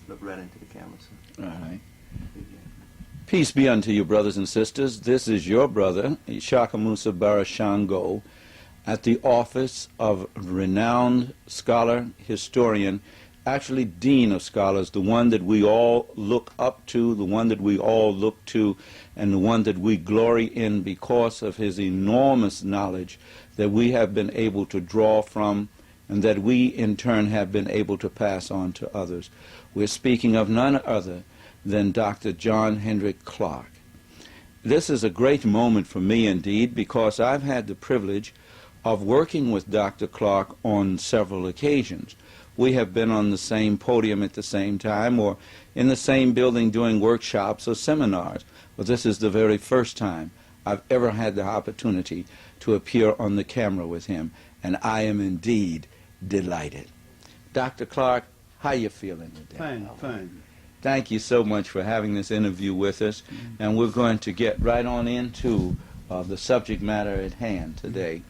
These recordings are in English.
Look right into the camera, sir. All right. Peace be unto you, brothers and sisters. This is your brother, Ishakamusa Barashango, at the office of renowned scholar, historian, actually dean of scholars, the one that we all look up to, the one that we all look to, and the one that we glory in because of his enormous knowledge that we have been able to draw from and that we in turn have been able to pass on to others. We're speaking of none other than Dr. John Henrik Clarke. This is a great moment for me indeed because I've had the privilege of working with Dr. Clarke on several occasions. We have been on the same podium at the same time or in the same building doing workshops or seminars. But this is the very first time I've ever had the opportunity to appear on the camera with him, and I am indeed delighted. Dr. Clarke, how you feeling today? Fine, fine. Thank you so much for having this interview with us, and we're going to get right on into the subject matter at hand today.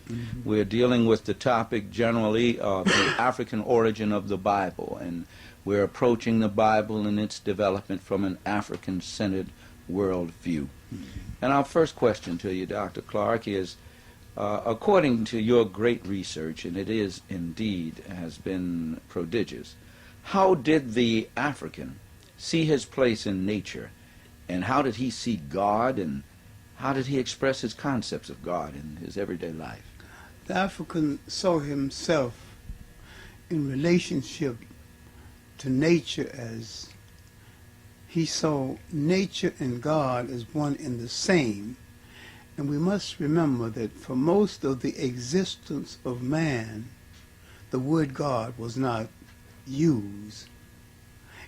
We're dealing with the topic generally of the African origin of the Bible, and we're approaching the Bible and its development from an African-centered worldview. And our first question to you, Dr. Clarke, is according to your great research, and it is indeed has been prodigious, how did the African see his place in nature, and how did he see God, and how did he express his concepts of God in his everyday life? The African saw himself in relationship to nature as he saw nature and God as one and the same. And we must remember that for most of the existence of man, the word God was not used.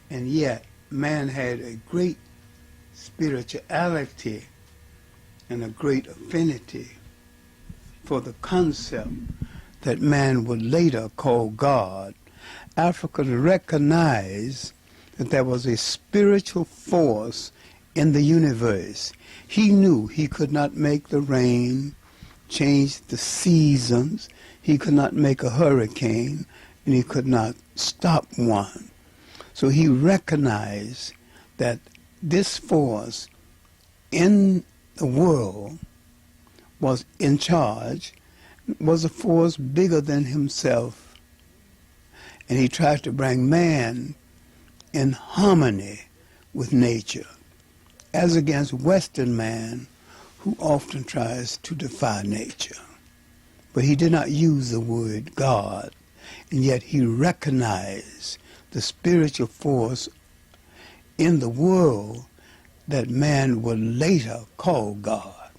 And yet, man had a great spirituality and a great affinity for the concept that man would later call God. Africa recognized that there was a spiritual force in the universe. He knew he could not make the rain, change the seasons, he could not make a hurricane, and he could not stop one. So he recognized that this force in the world was in charge, was a force bigger than himself, and he tried to bring man in harmony with nature, as against Western man, who often tries to defy nature. But he did not use the word God, and yet he recognized the spiritual force in the world that man would later call God.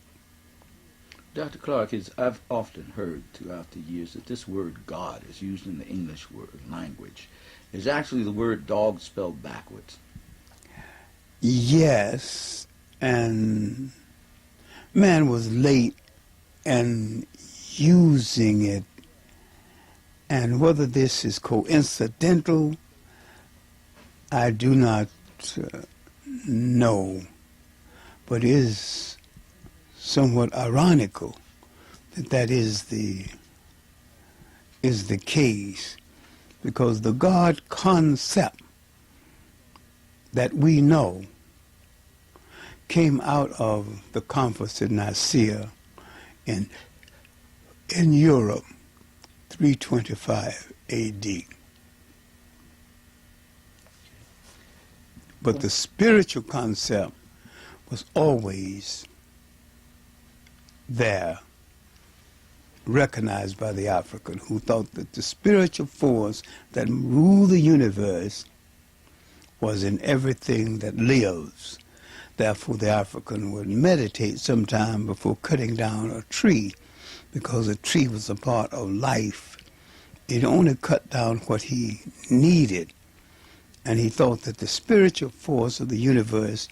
Dr. Clarke, I've often heard throughout the years that this word God is used in the English language. Is actually the word dog spelled backwards. Yes, and man was late in using it, and whether this is coincidental, I do not know, but it is somewhat ironical that that is the case, because the God concept that we know came out of the conference in Nicaea in Europe, 325 A.D. But the spiritual concept was always there, recognized by the African, who thought that the spiritual force that ruled the universe was in everything that lives. Therefore, the African would meditate sometime before cutting down a tree, because a tree was a part of life. He'd only cut down what he needed, and he thought that the spiritual force of the universe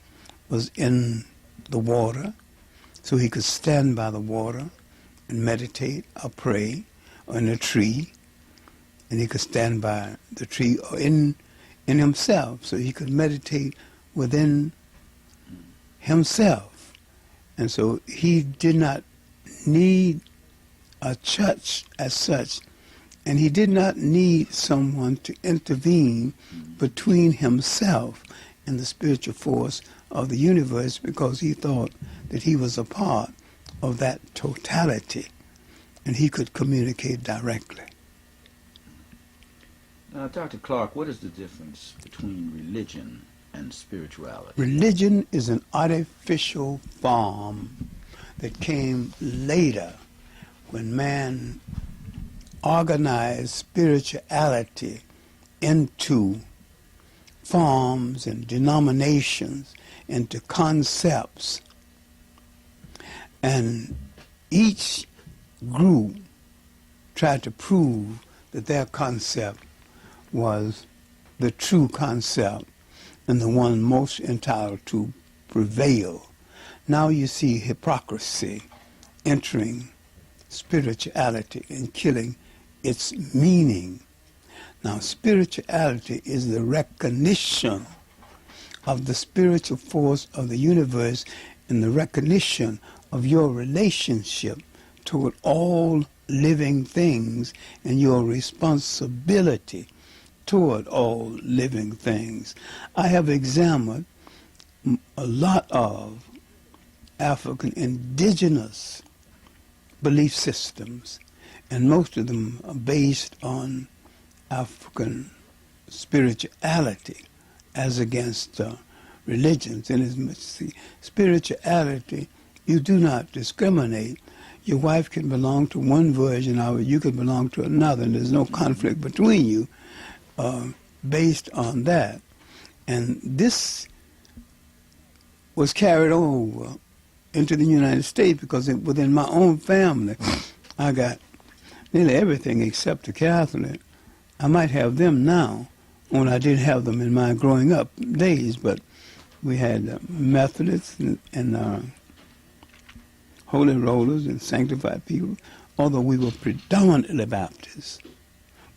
was in the water, so he could stand by the water and meditate or pray, or in a tree, and he could stand by the tree or in himself, so he could meditate within himself. And so he did not need a church as such And he did not need someone to intervene between himself and the spiritual force of the universe, because he thought that he was a part of that totality and he could communicate directly. Now, Dr. Clarke, what is the difference between religion and spirituality? Religion is an artificial form that came later when man organized spirituality into forms and denominations, into concepts. And each group tried to prove that their concept was the true concept and the one most entitled to prevail. Now you see hypocrisy entering spirituality and killing its meaning. Now, spirituality is the recognition of the spiritual force of the universe and the recognition of your relationship toward all living things and your responsibility toward all living things. I have examined a lot of African indigenous belief systems, and most of them are based on African spirituality as against religions. And as much see, spirituality, you do not discriminate. Your wife can belong to one version of it, you can belong to another, and there's no conflict between you based on that. And this was carried over into the United States because within my own family, I got nearly everything except the Catholic. I might have them now when I didn't have them in my growing up days, but we had Methodists and Holy Rollers and Sanctified people, although we were predominantly Baptists.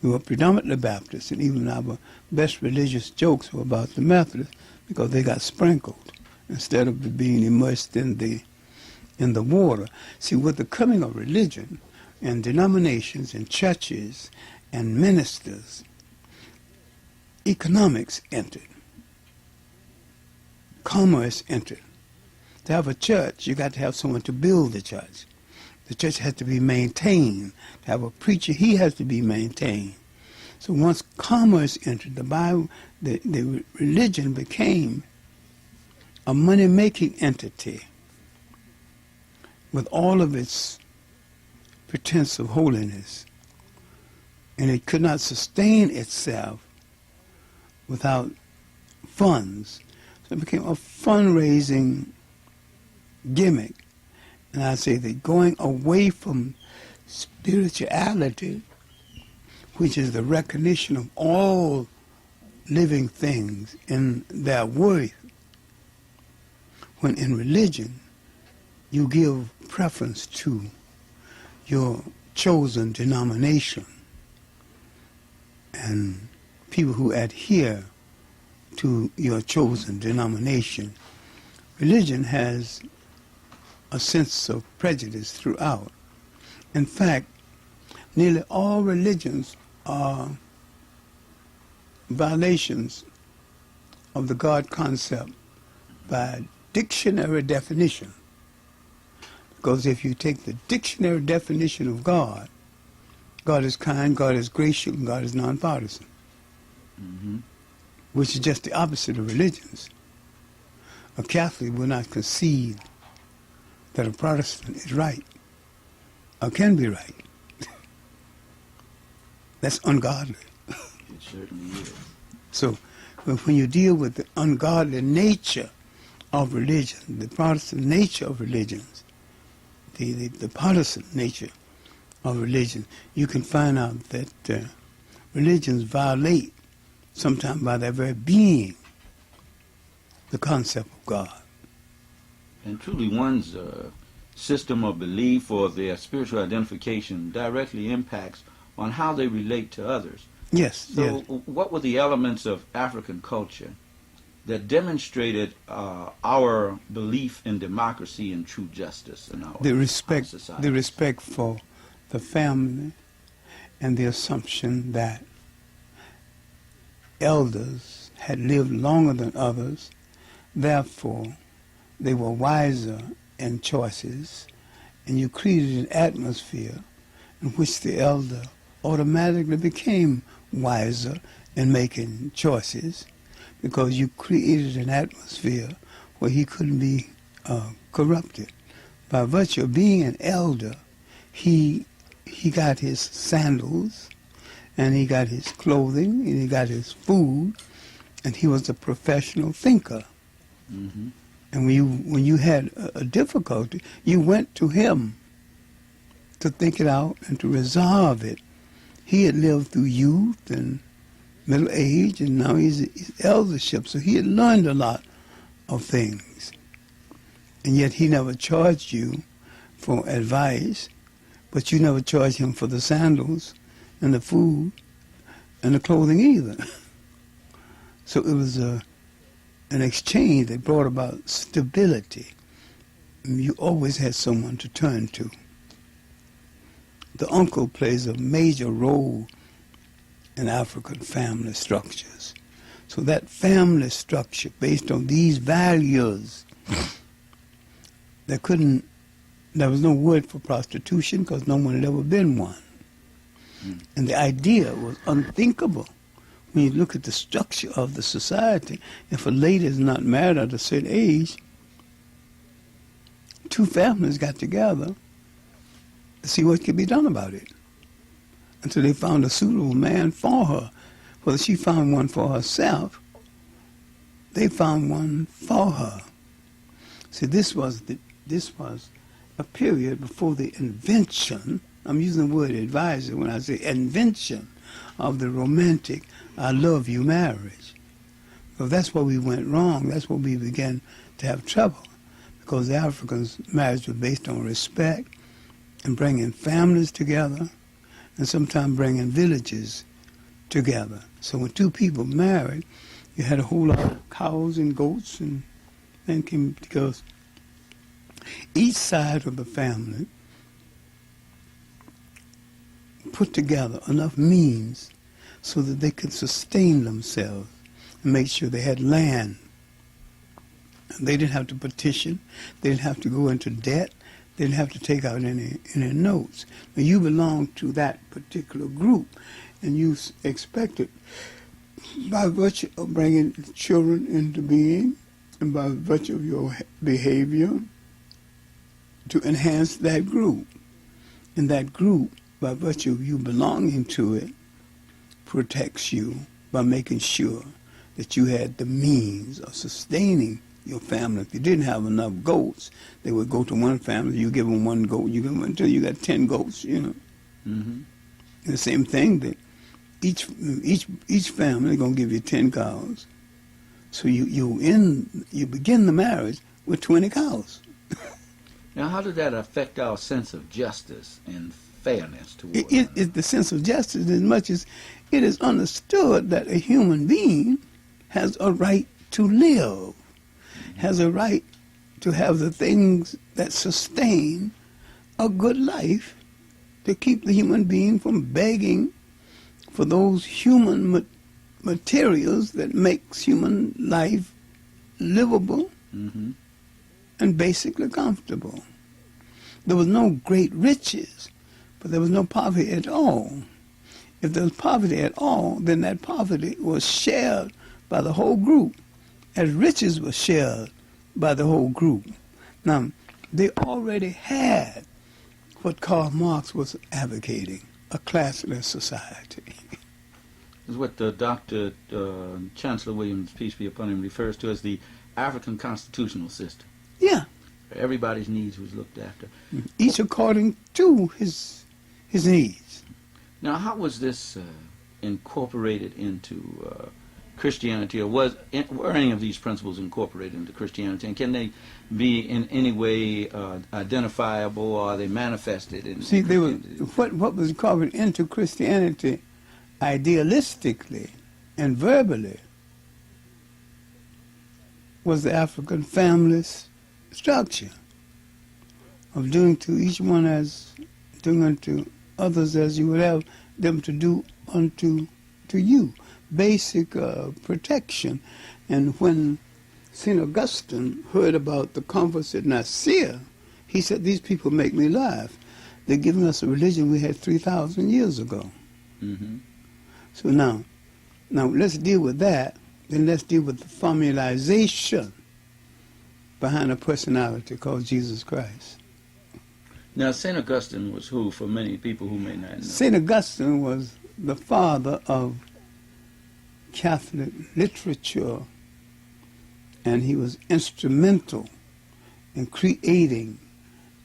We were predominantly Baptists, and even our best religious jokes were about the Methodists because they got sprinkled instead of being immersed in the water. See, with the coming of religion and denominations and churches and ministers, economics entered. Commerce entered. To have a church, you got to have someone to build the church. The church has to be maintained. To have a preacher, he has to be maintained. So once commerce entered, the Bible, the religion became a money-making entity with all of its pretense of holiness. And it could not sustain itself without funds. So it became a fundraising gimmick. And I say that going away from spirituality, which is the recognition of all living things in their worth, when in religion you give preference to your chosen denomination and people who adhere to your chosen denomination. Religion has a sense of prejudice throughout. In fact, nearly all religions are violations of the God concept by dictionary definition. Because if you take the dictionary definition of God, God is kind, God is gracious, and God is nonpartisan, which is just the opposite of religions. A Catholic will not concede that a Protestant is right or can be right. That's ungodly. It certainly is. So when you deal with the ungodly nature of religion, the Protestant nature of religions, the partisan nature of religion, you can find out that religions violate, sometimes by their very being, the concept of God. And truly one's system of belief or their spiritual identification directly impacts on how they relate to others. Yes. So yes. what were the elements of African culture that demonstrated our belief in democracy and true justice in our The respect society? the respect for the family and the assumption that elders had lived longer than others, therefore they were wiser in choices, and you created an atmosphere in which the elder automatically became wiser in making choices, because you created an atmosphere where he couldn't be corrupted. By virtue of being an elder, he got his sandals, and he got his clothing, and he got his food, and he was a professional thinker. Mm-hmm. And when you had a difficulty, you went to him to think it out and to resolve it. He had lived through youth and middle age, and now he's eldership, so he had learned a lot of things. And yet he never charged you for advice, but you never charged him for the sandals and the food and the clothing either. So it was an exchange that brought about stability. You always had someone to turn to. The uncle plays a major role in African family structures. So that family structure, based on these values, there was no word for prostitution because no one had ever been one. And the idea was unthinkable. When you look at the structure of the society, if a lady is not married at a certain age, two families got together to see what could be done about it until they found a suitable man for her. Whether she found one for herself, they found one for her. See, this was a period before the invention, I'm using the word advisor when I say invention, of the romantic I love you marriage. Because that's where we went wrong. That's where we began to have trouble. Because the Africans' marriage was based on respect and bringing families together and sometimes bringing villages together. So when two people married, you had a whole lot of cows and goats and came because each side of the family put together enough means so that they could sustain themselves and make sure they had land. And they didn't have to petition. They didn't have to go into debt. They didn't have to take out any notes. Now, you belong to that particular group, and you expected, by virtue of bringing children into being, and by virtue of your behavior, to enhance that group. And that group, by virtue of you belonging to it, protects you by making sure that you had the means of sustaining your family. If you didn't have enough goats, they would go to one family, you give them one goat, you give them until you got 10 goats, you know. Mm-hmm. And the same thing, that each family gonna give you 10 cows. So you begin the marriage with 20 cows. Now, how did that affect our sense of justice and fairness towards It's the sense of justice as much as it is understood that a human being has a right to live, has a right to have the things that sustain a good life, to keep the human being from begging for those human materials that makes human life livable and basically comfortable. There was no great riches, but there was no poverty at all. If there was poverty at all, then that poverty was shared by the whole group, as riches were shared by the whole group. Now, they already had what Karl Marx was advocating, a classless society. Is what Dr. Chancellor Williams, peace be upon him, refers to as the African constitutional system. Yeah. Everybody's needs was looked after. Each according to his needs. Now, how was this incorporated into Christianity, or were any of these principles incorporated into Christianity, and can they be in any way identifiable, or are they manifested in? See, they were what was incorporated into Christianity, idealistically and verbally, was the African family's structure of doing to each one as doing unto others as you would have them to do unto to you. Basic protection. And when St. Augustine heard about the converts at Nicaea, he said, these people make me laugh. They're giving us a religion we had 3,000 years ago. Mm-hmm. So now let's deal with that. Then let's deal with the formalization behind a personality called Jesus Christ. Now, St. Augustine was who, for many people who may not know? St. Augustine was the father of Catholic literature, and he was instrumental in creating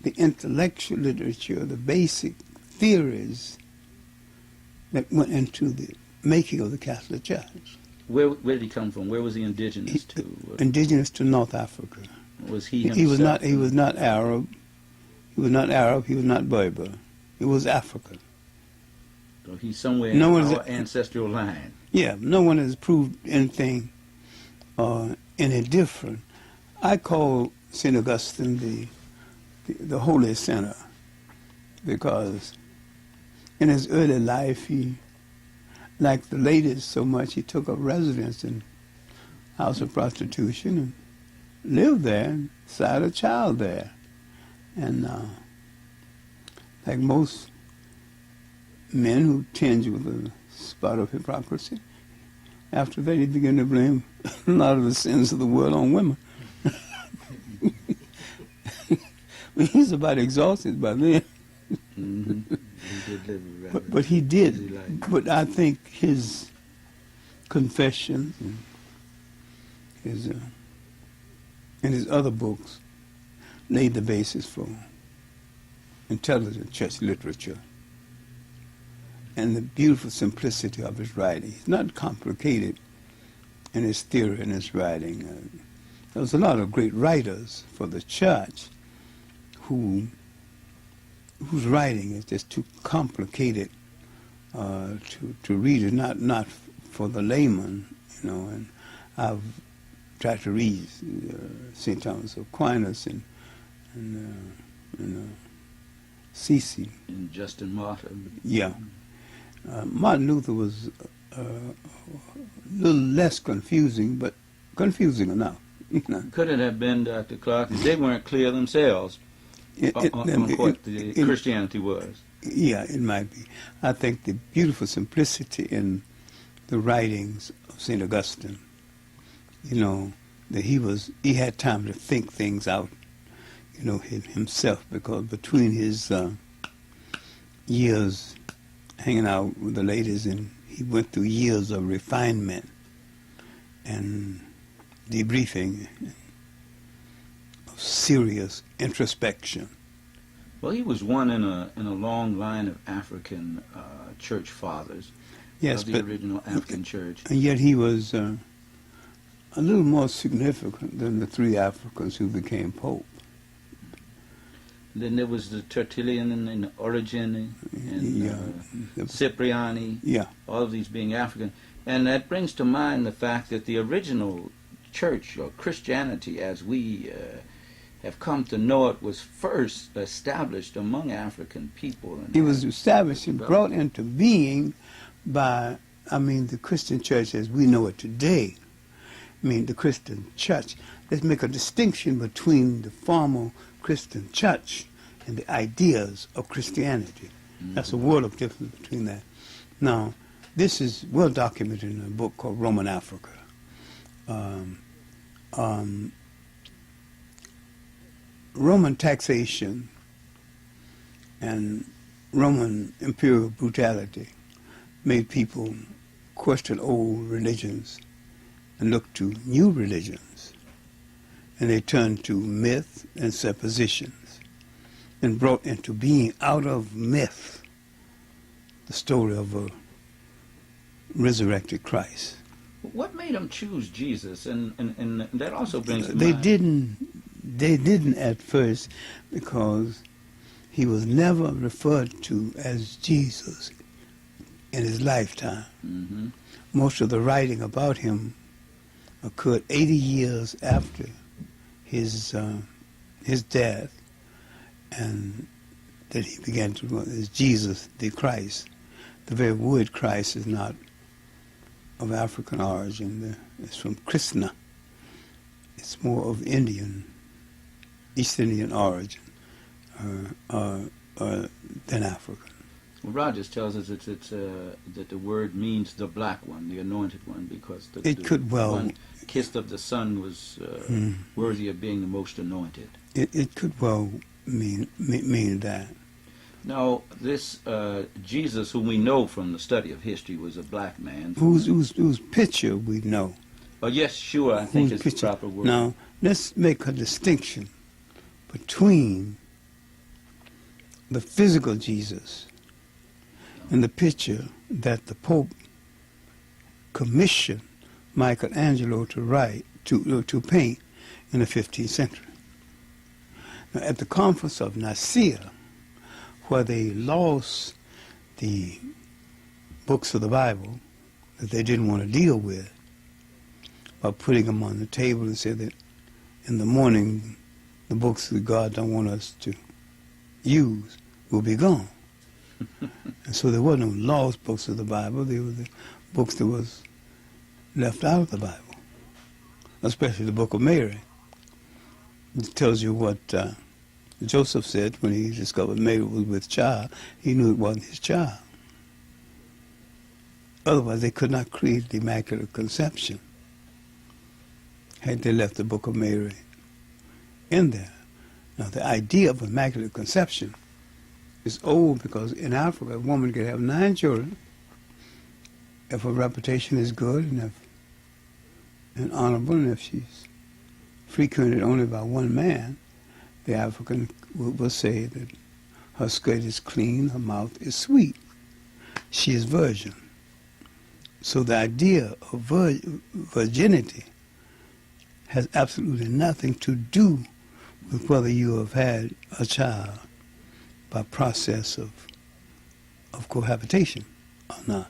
the intellectual literature, the basic theories that went into the making of the Catholic Church. Where did he come from? Where was he indigenous to? Indigenous to North Africa. Was he himself? He was not Arab. He was not Arab. He was not Berber. He was African. So he's somewhere in our ancestral line. Yeah, no one has proved anything any different. I call St. Augustine the holy sinner, because in his early life he liked the ladies so much he took up residence in house of prostitution and lived there and sired a child there. And like most men who tinge with a spot of hypocrisy, after that he began to blame a lot of the sins of the world on women. He's about exhausted by then. Mm-hmm. He did live but he did. But I think his confessions and his other books laid the basis for intelligent church literature and the beautiful simplicity of his writing. He's not complicated in his theory and his writing. There was a lot of great writers for the church whose writing is just too complicated to read it, not for the layman, you know. And I've tried to read St. Thomas Aquinas and Cece. And Justin Martin. Yeah. Martin Luther was a little less confusing, but confusing enough. Could it have been, Dr. Clarke, that they weren't clear themselves on what the Christianity was? Yeah, it might be. I think the beautiful simplicity in the writings of St. Augustine, you know, that he had time to think things out, you know, himself, because between his years hanging out with the ladies, and he went through years of refinement and debriefing, of serious introspection. Well, he was one in a long line of African church fathers. Yes, of the but original African church. And yet he was a little more significant than the three Africans who became Pope. Then there was the Tertullian and Origen and Cipriani, all of these being African. And that brings to mind the fact that the original church, or Christianity as we have come to know it, was first established among African people. It was established and brought into being by, the Christian church as we know it today. The Christian church. Let's make a distinction between the formal Christian church and the ideas of Christianity. Mm-hmm. That's a world of difference between that. Now, this is well documented in a book called Roman Africa. Roman taxation and Roman imperial brutality made people question old religions and look to new religions. And they turned to myth and suppositions and brought into being out of myth the story of a resurrected Christ. What made them choose Jesus? And that also brings to They mind. They didn't at first, because he was never referred to as Jesus in his lifetime. Mm-hmm. Most of the writing about him occurred 80 years after his death, and that he began to run as Jesus the Christ, the very word Christ is not of African origin. It's from Krishna. It's more of East Indian origin than African. Well, Rogers tells us that the word means the black one, the anointed one, because the one kissed of the sun was worthy of being the most anointed. It could well mean that. Now, this Jesus, whom we know from the study of history, was a black man. Whose picture we know. Oh, yes, sure, I think is the proper word. Now, let's make a distinction between the physical Jesus and the picture that the Pope commissioned Michelangelo to paint in the 15th century. Now, at the Conference of Nicaea, where they lost the books of the Bible that they didn't want to deal with, by putting them on the table and said that in the morning the books that God don't want us to use will be gone. And so there were no lost books of the Bible. They were the books that was left out of the Bible, especially the book of Mary. It tells you what Joseph said when he discovered Mary was with child. He knew it wasn't his child. Otherwise, they could not create the Immaculate Conception had they left the book of Mary in there. Now, the idea of Immaculate Conception is old because in Africa, a woman can have 9 children if her reputation is good and honorable, and if she's frequented only by one man, the African will say that her skirt is clean, her mouth is sweet. She is virgin. So the idea of virginity has absolutely nothing to do with whether you have had a child by process of cohabitation or not.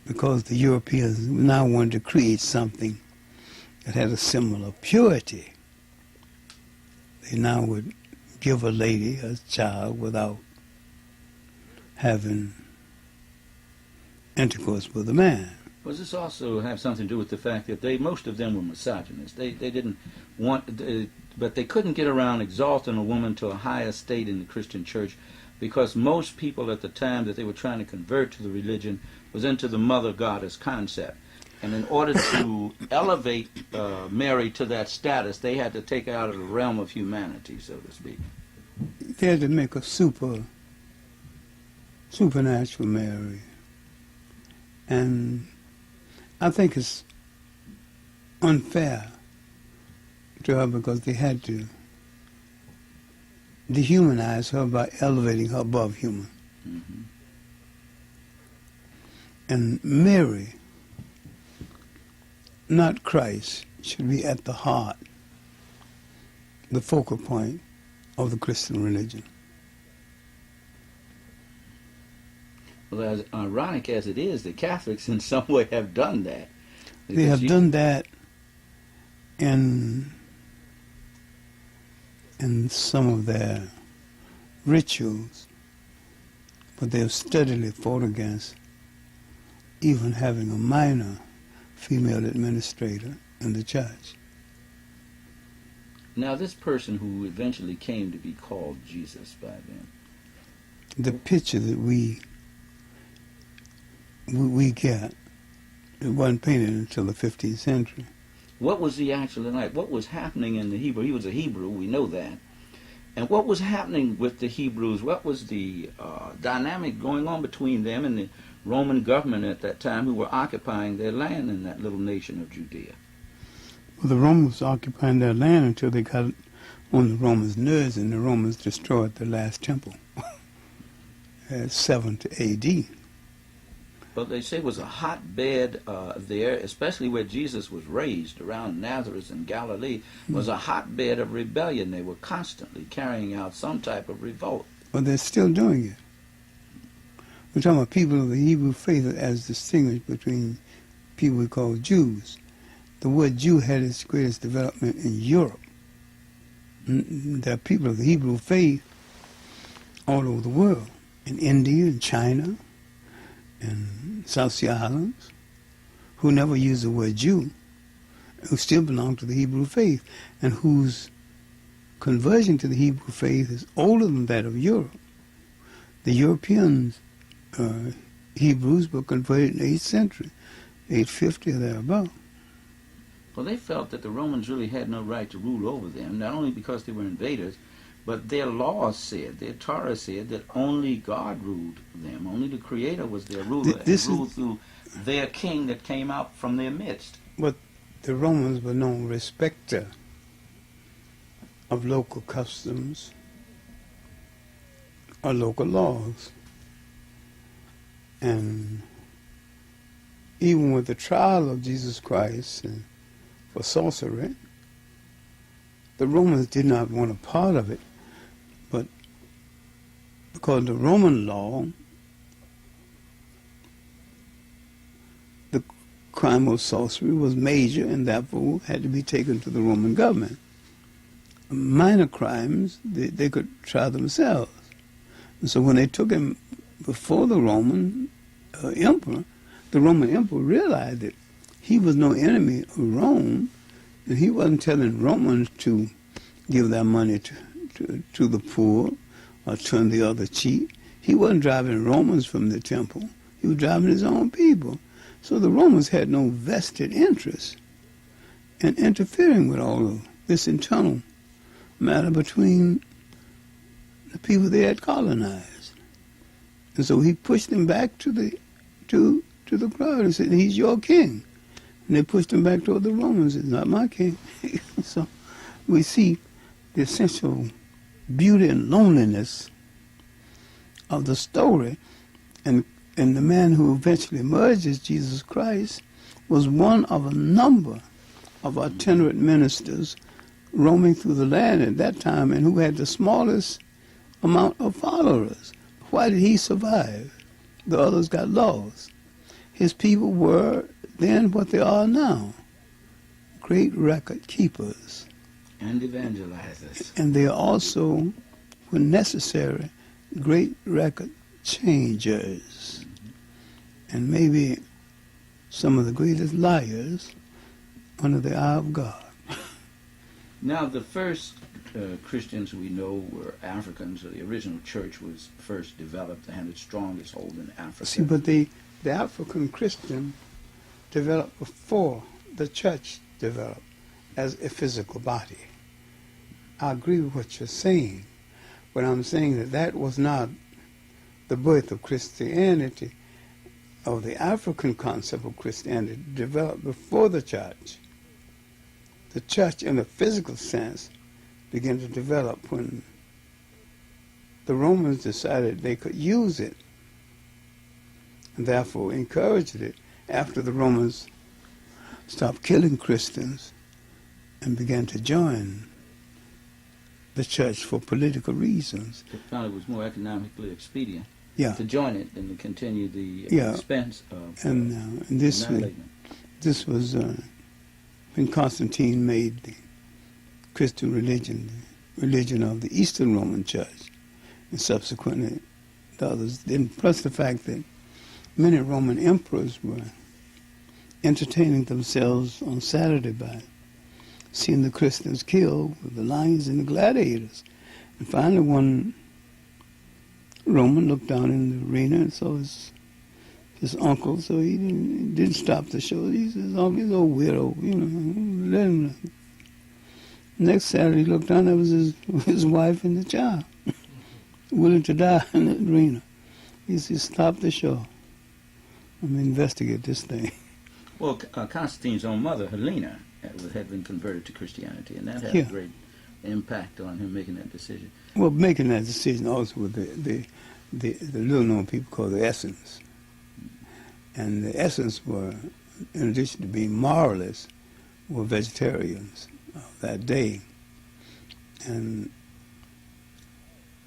Because the Europeans now wanted to create something that had a similar purity. They now would give a lady a child without having intercourse with a man. Does this also have something to do with the fact that most of them were misogynists? They didn't want, but they couldn't get around exalting a woman to a higher state in the Christian church because most people at the time that they were trying to convert to the religion was into the mother goddess concept. And in order to elevate Mary to that status, they had to take her out of the realm of humanity, so to speak. They had to make a supernatural Mary. And I think it's unfair to her because they had to dehumanize her by elevating her above human. Mm-hmm. And Mary, not Christ, should be at the heart, the focal point of the Christian religion. Well, as ironic as it is, the Catholics in some way have done that. They have done that in some of their rituals, but they have steadily fought against even having a minor female administrator in the church. Now, this person who eventually came to be called Jesus by them, the picture that we get, it wasn't painted until the 15th century. what was he actually like? What was happening in the Hebrew? He was a Hebrew, we know that. And what was happening with the Hebrews? What was the dynamic going on between them and the Roman government at that time who were occupying their land in that little nation of Judea? Well, the Romans occupying their land until they got on the Romans' nerves, and the Romans destroyed the last temple at 70 A.D. But they say it was a hotbed there, especially where Jesus was raised, around Nazareth in Galilee, was a hotbed of rebellion. They were constantly carrying out some type of revolt. But they're still doing it. We're talking about people of the Hebrew faith as distinguished between people we call Jews. The word Jew had its greatest development in Europe. There are people of the Hebrew faith all over the world. in India and China and South Sea Islands who never used the word Jew, who still belong to the Hebrew faith, and whose conversion to the Hebrew faith is older than that of Europe. The Europeans, Hebrews, were converted in the 8th century, 850 or thereabout. Well, they felt that the Romans really had no right to rule over them, not only because they were invaders, but their laws said, their Torah said, that only God ruled them. Only the Creator was their ruler, and ruled through their king that came out from their midst. But the Romans were no respecter of local customs or local laws. And even with the trial of Jesus Christ for sorcery, the Romans did not want a part of it, but because the Roman law, the crime of sorcery was major and therefore had to be taken to the Roman government. Minor crimes, they could try themselves. And so when they took him before the Roman emperor, the Roman emperor realized that he was no enemy of Rome, and he wasn't telling Romans to give their money to the poor or turn the other cheek. He wasn't driving Romans from the temple. He was driving his own people. So the Romans had no vested interest in interfering with all of this internal matter between the people they had colonized. And so he pushed them back to the crowd and said, he's your king. And they pushed him back toward the Romans. It's not my king. So we see the essential beauty and loneliness of the story. And the man who eventually emerged as Jesus Christ was one of a number of itinerant ministers roaming through the land at that time and who had the smallest amount of followers. Why did he survive? The others got lost. His people were then what they are now, great record keepers. And evangelizers. And they are also, when necessary, great record changers. And maybe some of the greatest liars under the eye of God. Now, the first Christians we know were Africans, or the original church was first developed and had its strongest hold in Africa. See, but the African Christian developed before the church developed as a physical body. I agree with what you're saying, but I'm saying that was not the birth of Christianity, of the African concept of Christianity developed before the church. The church, in a physical sense, began to develop when the Romans decided they could use it, and therefore encouraged it after the Romans stopped killing Christians and began to join the church for political reasons. They found it was more economically expedient to join it than to continue the expense of and this was when Constantine made the Christian religion the religion of the Eastern Roman Church, and subsequently the others didn't. Plus the fact that many Roman emperors were entertaining themselves on Saturday by seeing the Christians killed with the lions and the gladiators. And finally one Roman looked down in the arena and saw his uncle, so he didn't stop the show. He says, "Oh, he's old widow, let him." Next Saturday he looked down, there was his wife and the child, willing to die in the arena. He said, "Stop the show. I'm going to investigate this thing." Well, Constantine's own mother, Helena, had been converted to Christianity, and that had a great impact on him making that decision. Well, making that decision also with the little-known people called the Essens. And the Essens were, in addition to being moralists, were vegetarians of that day. And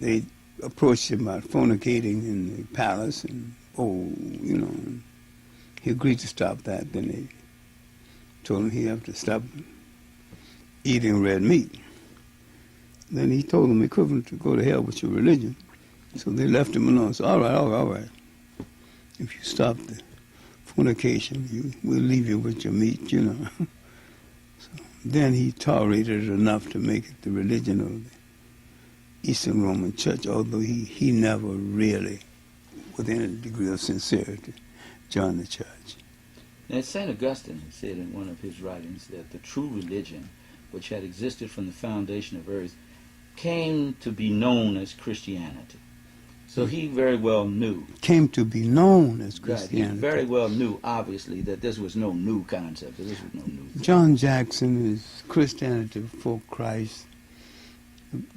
they approached him about fornicating in the palace, and he agreed to stop that. Then they told him he'd have to stop eating red meat. Then he told them equivalent to go to hell with your religion So they left him alone. So, all right. If you stop the fornication, we'll leave you with your meat, you know. So then he tolerated it enough to make it the religion of the Eastern Roman Church, although he never really, with any degree of sincerity, joined the church. Now, St. Augustine said in one of his writings that the true religion, which had existed from the foundation of earth, came to be known as Christianity. So he very well knew. Came to be known as Christianity. Right, he very well knew, obviously, that this was no new concept. This was no new thing. John Jackson is Christianity Before Christ.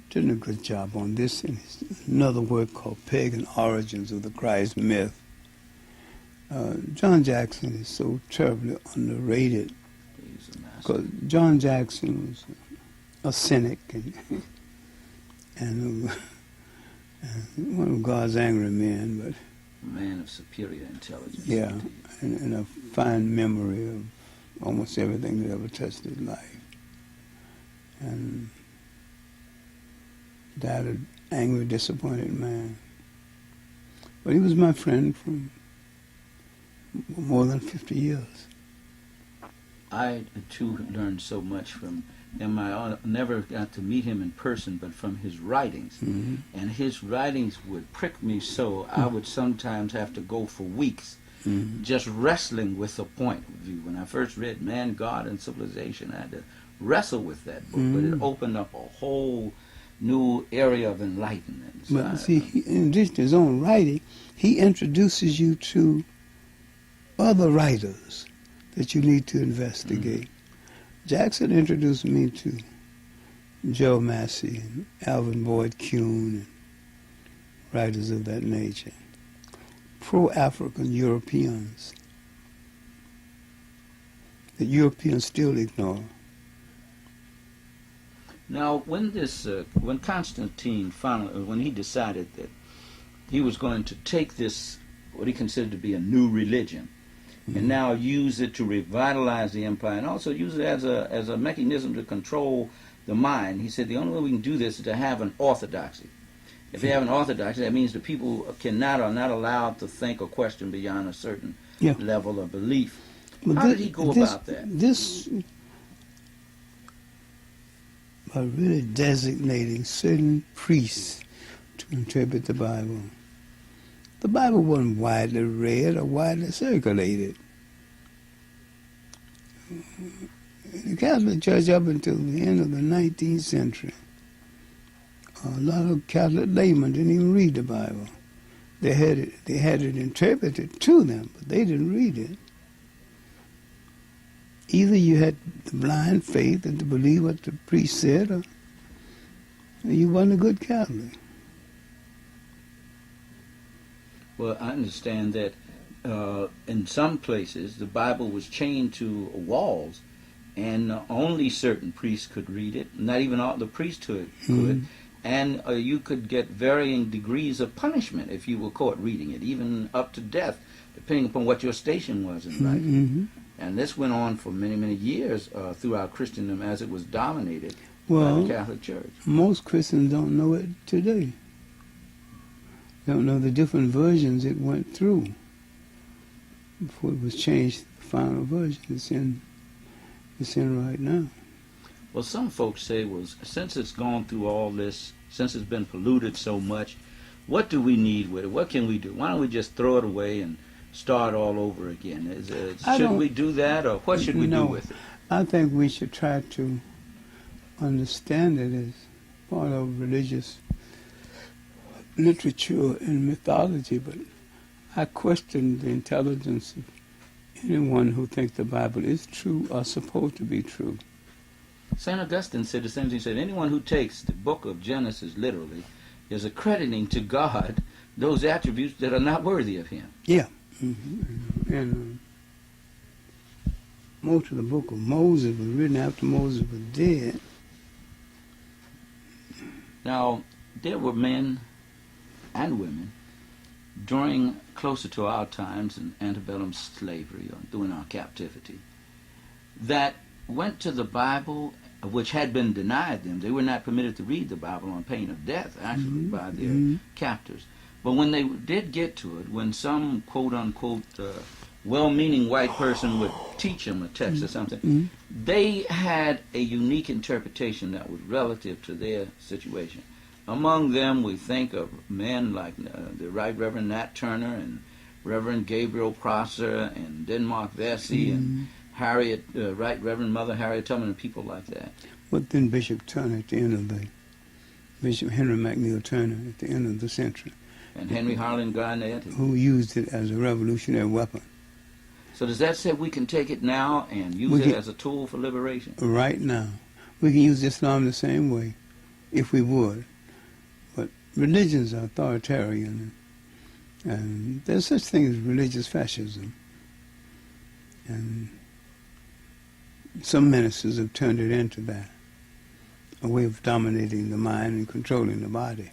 Did a good job on this in another work called Pagan Origins of the Christ Myth. John Jackson is so terribly underrated because John Jackson was a cynic and one of God's angry men, but a man of superior intelligence. Yeah, and a fine memory of almost everything that ever touched his life, and died an angry, disappointed man. But he was my friend from more than 50 years. I, too, learned so much from him. I never got to meet him in person, but from his writings. Mm-hmm. And his writings would prick me so I would sometimes have to go for weeks just wrestling with the point of view. When I first read Man, God, and Civilization, I had to wrestle with that book, but it opened up a whole new area of enlightenment. So But see, in addition to his own writing, he introduces you to other writers that you need to investigate. Jackson introduced me to Joe Massey and Alvin Boyd Kuhn and writers of that nature. Pro-African Europeans that Europeans still ignore. Now, when Constantine finally, when he decided that he was going to take this, what he considered to be a new religion, and now use it to revitalize the empire, and also use it as a mechanism to control the mind, he said the only way we can do this is to have an orthodoxy. If you have an orthodoxy, that means the people are not allowed to think or question beyond a certain level of belief. How did he go about that? This, by really designating certain priests to interpret the Bible. The Bible wasn't widely read or widely circulated. The Catholic Church up until the end of the 19th century, a lot of Catholic laymen didn't even read the Bible. They had it interpreted to them, but they didn't read it. Either you had the blind faith and to believe what the priest said, or you weren't a good Catholic. Well, I understand that in some places the Bible was chained to walls, and only certain priests could read it. Not even all the priesthood could. And you could get varying degrees of punishment if you were caught reading it, even up to death, depending upon what your station was in life. And this went on for many, many years throughout Christendom as it was dominated by the Catholic Church. Most Christians don't know it today. Don't know the different versions it went through before it was changed to the final version it's in right now. Well, some folks say, well, since it's gone through all this, since it's been polluted so much, what do we need with it? What can we do? Why don't we just throw it away and start all over again? Should we do that, or what should we do with it? I think we should try to understand it as part of religious literature and mythology, but I question the intelligence of anyone who thinks the Bible is true or supposed to be true. St. Augustine said the same thing. He said, anyone who takes the book of Genesis literally is accrediting to God those attributes that are not worthy of him. Yeah. And most of the book of Moses was written after Moses was dead. Now, there were men and women during closer to our times in antebellum slavery or during our captivity that went to the Bible which had been denied them. They were not permitted to read the Bible on pain of death, actually, by their captors. But when they did get to it, when some quote-unquote well-meaning white person would teach them a text or something, they had a unique interpretation that was relative to their situation. Among them, we think of men like the Right Reverend Nat Turner and Reverend Gabriel Prosser and Denmark Vesey and Harriet, Right Reverend Mother Harriet Tubman and people like that. But then Bishop Turner at the end of Bishop Henry McNeil Turner at the end of the century. And Henry Harlan Garnett. Who used it as a revolutionary weapon. So does that say we can take it now and use it as a tool for liberation? Right now. We can use Islam the same way, if we would. But religions are authoritarian, and there's such thing as religious fascism. And some ministers have turned it into that, a way of dominating the mind and controlling the body.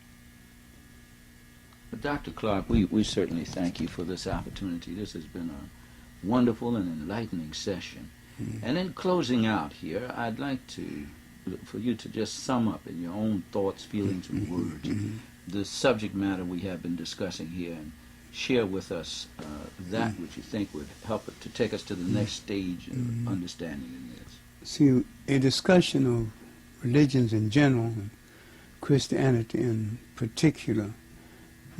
But Dr. Clarke, we certainly thank you for this opportunity. This has been a wonderful and enlightening session. And in closing out here, I'd like for you to just sum up in your own thoughts, feelings, and words the subject matter we have been discussing here, and share with us that which you think would help it to take us to the next stage of understanding in this. See, a discussion of religions in general and Christianity in particular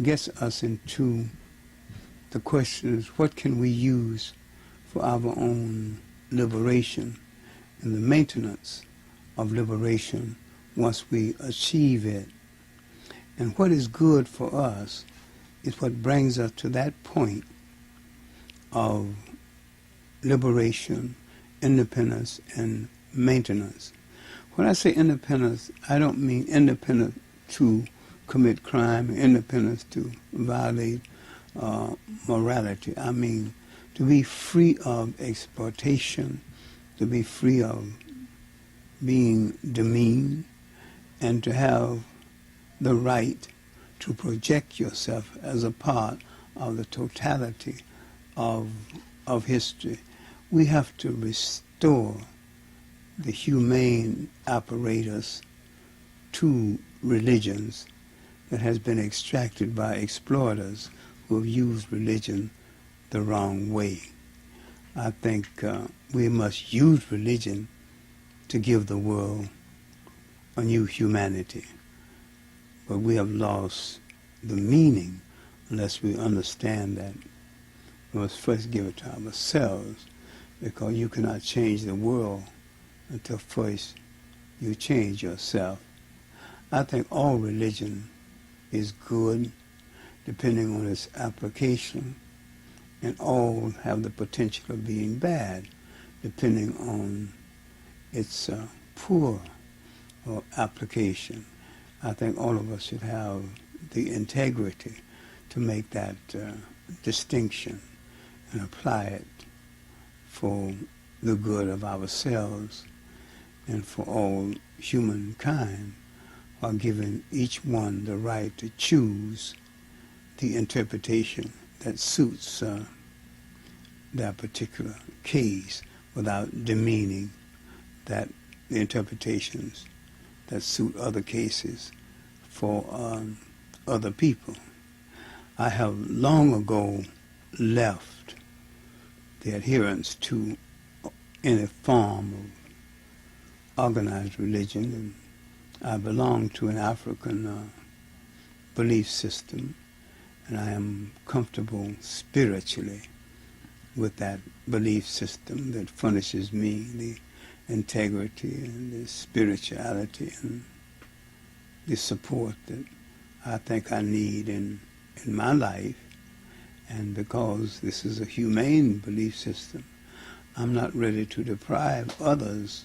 gets us into the question is what can we use for our own liberation and the maintenance of liberation once we achieve it. And what is good for us is what brings us to that point of liberation, independence, and maintenance. When I say independence, I don't mean independence to commit crime, independence to violate morality. I mean to be free of exploitation, to be free of being demeaned, and to have the right to project yourself as a part of the totality of history. We have to restore the humane apparatus to religions that has been extracted by exploiters who have used religion the wrong way. I think we must use religion to give the world a new humanity. But we have lost the meaning unless we understand that we must first give it to ourselves, because you cannot change the world until first you change yourself. I think all religion is good depending on its application, and all have the potential of being bad depending on its poor application. I think all of us should have the integrity to make that distinction and apply it for the good of ourselves and for all humankind, while giving each one the right to choose the interpretation that suits their particular case without demeaning the interpretations that suit other cases for other people. I have long ago left the adherence to any form of organized religion, and I belong to an African belief system, and I am comfortable spiritually with that belief system that furnishes me the integrity and the spirituality and the support that I think I need in my life. And because this is a humane belief system, I'm not ready to deprive others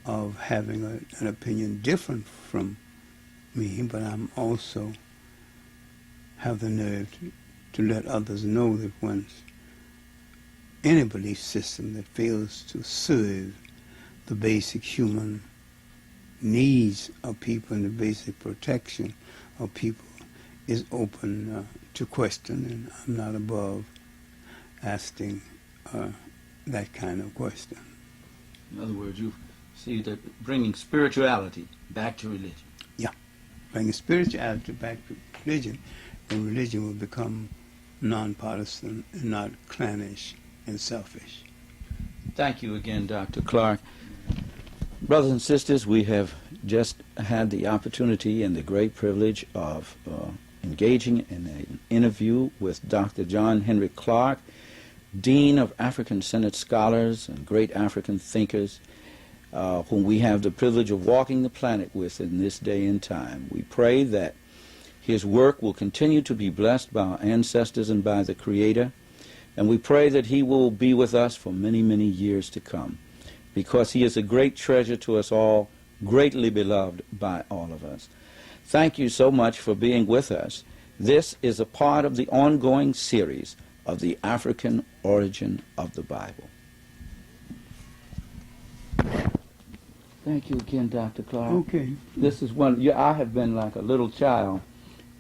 of having an opinion different from me, but I'm also have the nerve to let others know that once any belief system that fails to serve the basic human needs of people and the basic protection of people is open to question, and I'm not above asking that kind of question. In other words, See, that bringing spirituality back to religion. Yeah, bringing spirituality back to religion, and religion will become non-partisan and not clannish and selfish. Thank you again, Dr. Clarke. Brothers and sisters, we have just had the opportunity and the great privilege of engaging in an interview with Dr. John Henrik Clarke, Dean of African Senate Scholars and great African thinkers, whom we have the privilege of walking the planet with in this day and time. We pray that his work will continue to be blessed by our ancestors and by the Creator, and we pray that he will be with us for many, many years to come, because he is a great treasure to us all, greatly beloved by all of us. Thank you so much for being with us. This is a part of the ongoing series of the African origin of the Bible. Thank you again, Dr. Clarke. Okay. This is one, I have been like a little child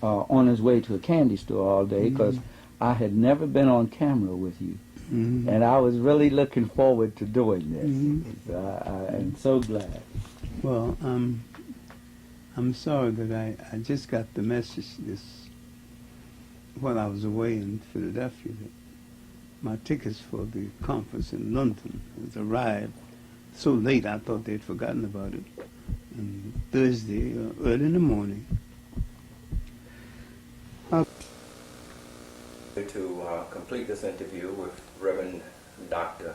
on his way to a candy store all day, because I had never been on camera with you. And I was really looking forward to doing this. So I am so glad. Well, I'm sorry that I just got the message while I was away in Philadelphia that my tickets for the conference in London has arrived so late I thought they'd forgotten about it. And Thursday, early in the morning. To complete this interview with Reverend Dr.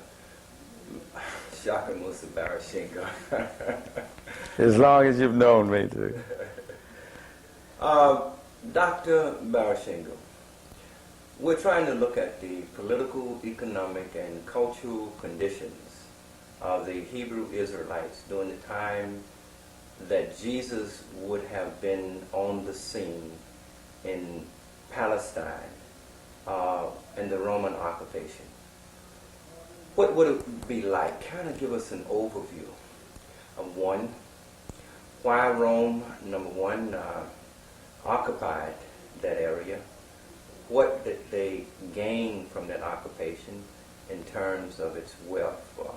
Ishakamusa Barashango. As long as you've known me, too. Dr. Barashango, we're trying to look at the political, economic, and cultural conditions of the Hebrew Israelites during the time that Jesus would have been on the scene in Palestine in the Roman occupation. What would it be like? Kind of give us an overview of one, why Rome, number one, occupied that area. What did they gain from that occupation in terms of its wealth, or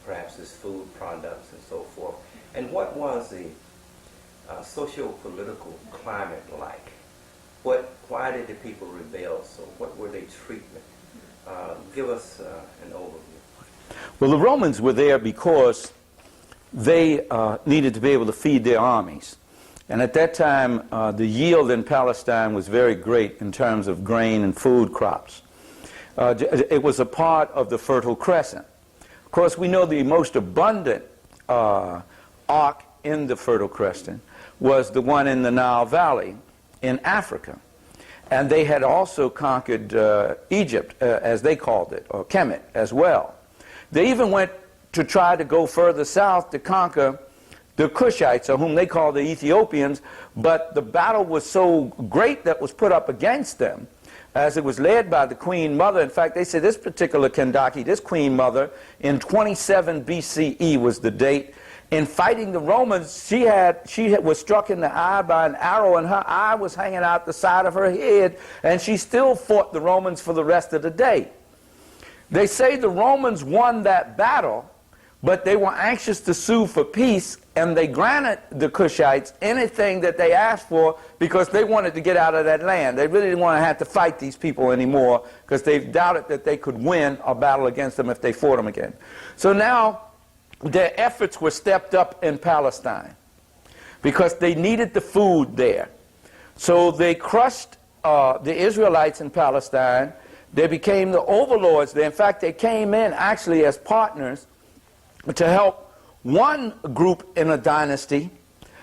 perhaps its food products and so forth? And what was the socio-political climate like? Why did the people rebel so? What were their treatment? Give us an overview. Well, the Romans were there because they needed to be able to feed their armies. And at that time, the yield in Palestine was very great in terms of grain and food crops. It was a part of the Fertile Crescent. Of course, we know the most abundant arc in the Fertile Crescent was the one in the Nile Valley in Africa. And they had also conquered Egypt, as they called it, or Kemet as well. They even went to try to go further south to conquer the Cushites, or whom they called the Ethiopians, but the battle was so great that was put up against them, as it was led by the Queen Mother. In fact, they say this particular Kendaki, this Queen Mother, in 27 BCE was the date. In fighting the Romans, she was struck in the eye by an arrow, and her eye was hanging out the side of her head, and she still fought the Romans for the rest of the day. They say the Romans won that battle, but they were anxious to sue for peace, and they granted the Cushites anything that they asked for because they wanted to get out of that land. They really didn't want to have to fight these people anymore because they doubted that they could win a battle against them if they fought them again. So now their efforts were stepped up in Palestine because they needed the food there. So they crushed the Israelites in Palestine. They became the overlords there. In fact, they came in actually as partners to help one group in a dynasty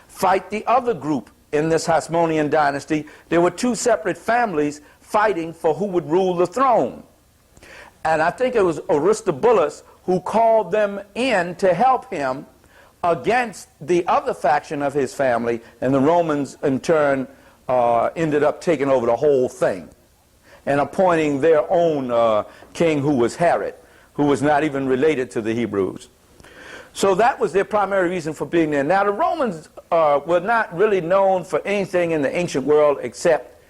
fight the other group in this Hasmonean dynasty. There were two separate families fighting for who would rule the throne. And I think it was Aristobulus who called them in to help him against the other faction of his family, and the Romans in turn ended up taking over the whole thing and appointing their own king, who was Herod, who was not even related to the Hebrews. So that was their primary reason for being there. Now, the Romans were not really known for anything in the ancient world except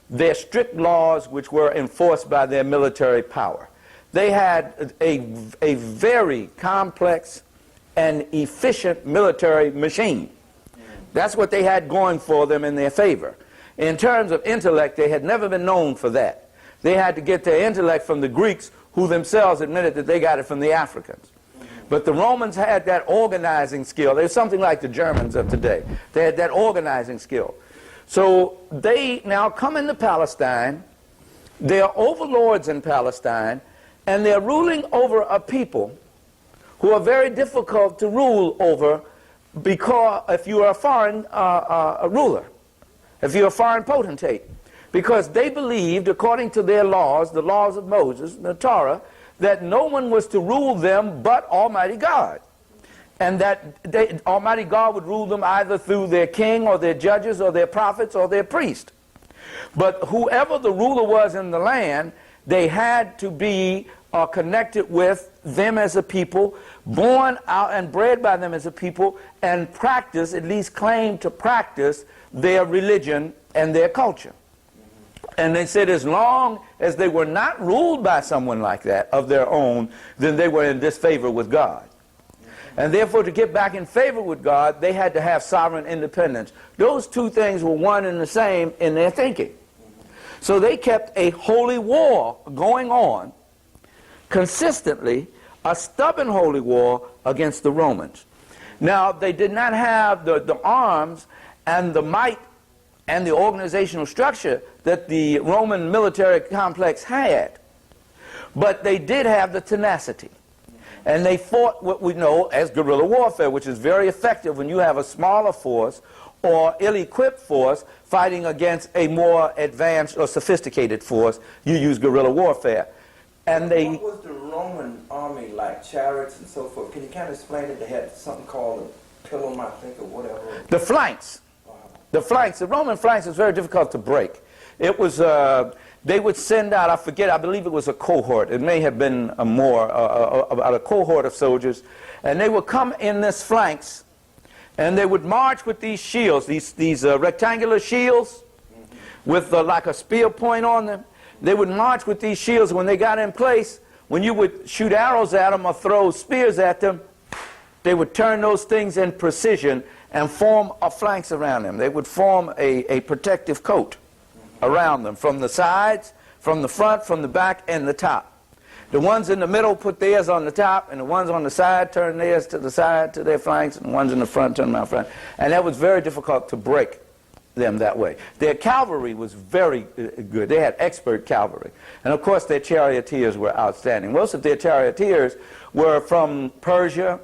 their strict laws, which were enforced by their military power. They had a very complex and efficient military machine. That's what they had going for them in their favor. In terms of intellect, they had never been known for that. They had to get their intellect from the Greeks, who themselves admitted that they got it from the Africans. But the Romans had that organizing skill. They're something like the Germans of today. They had that organizing skill. So they now come into Palestine. They are overlords in Palestine, and they're ruling over a people who are very difficult to rule over, because if you are a foreign ruler, if you're a foreign potentate, because they believed, according to their laws, the laws of Moses, the Torah, that no one was to rule them but Almighty God. And that Almighty God would rule them either through their king or their judges or their prophets or their priest. But whoever the ruler was in the land, they had to be connected with them as a people, born out and bred by them as a people, and practice, at least claim to practice, their religion and their culture. And they said as long as they were not ruled by someone like that of their own, then they were in disfavor with God. And therefore, to get back in favor with God, they had to have sovereign independence. Those two things were one and the same in their thinking. So they kept a holy war going on consistently, a stubborn holy war against the Romans. Now, they did not have the arms and the might and the organizational structure that the Roman military complex had, but they did have the tenacity. And they fought what we know as guerrilla warfare, which is very effective when you have a smaller force or ill-equipped force fighting against a more advanced or sophisticated force. You use guerrilla warfare. And what was the Roman army like? Chariots and so forth. Can you kind of explain it? They had something called a pilum, I think, or whatever. The flanks. The flanks. The Roman flanks is very difficult to break. It was, they would send out, I forget, I believe it was a cohort. It may have been about a cohort of soldiers. And they would come in this flanks, and they would march with these shields, these rectangular shields with like a spear point on them. They would march with these shields. When they got in place, when you would shoot arrows at them or throw spears at them, they would turn those things in precision and form a flanks around them. They would form a protective coat around them, from the sides, from the front, from the back, and the top. The ones in the middle put theirs on the top, and the ones on the side turn theirs to the side, to their flanks, and the ones in the front turn them out front. And that was very difficult to break them that way. Their cavalry was very good. They had expert cavalry. And of course their charioteers were outstanding. Most of their charioteers were from Persia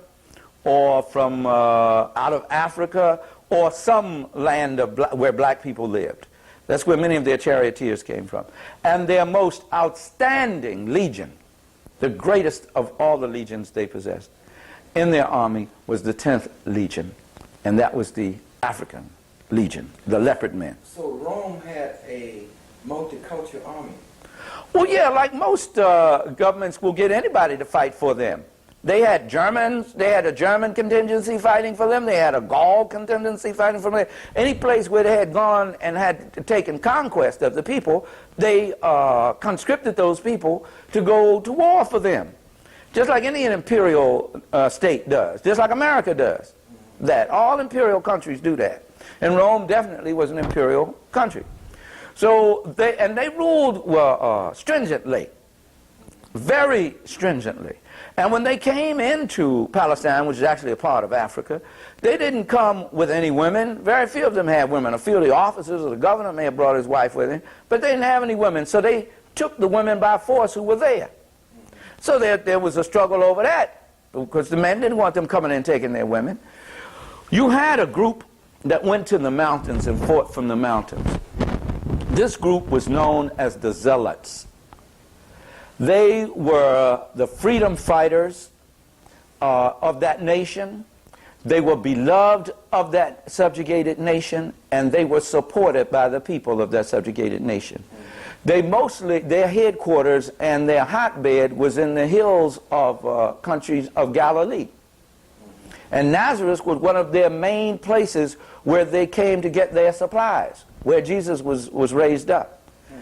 or from out of Africa or some land where black people lived. That's where many of their charioteers came from. And their most outstanding legion, the greatest of all the legions they possessed in their army, was the 10th Legion. And that was the African Legion, the leopard men. So Rome had a multicultural army. Well, yeah, like most governments will get anybody to fight for them. They had Germans, they had a German contingency fighting for them, they had a Gaul contingency fighting for them. Any place where they had gone and had taken conquest of the people, they conscripted those people to go to war for them. Just like any imperial state does, just like America does. That all imperial countries do that. And Rome definitely was an imperial country. So they ruled stringently, very stringently. And when they came into Palestine, which is actually a part of Africa, they didn't come with any women. Very few of them had women. A few of the officers or the governor may have brought his wife with him, but they didn't have any women. So they took the women by force who were there. So there was a struggle over that, because the men didn't want them coming in and taking their women. You had a group that went to the mountains and fought from the mountains. This group was known as the Zealots. They were the freedom fighters of that nation. They were beloved of that subjugated nation, and they were supported by the people of that subjugated nation. Their headquarters and their hotbed was in the hills of countries of Galilee. And Nazareth was one of their main places where they came to get their supplies, where Jesus was raised up.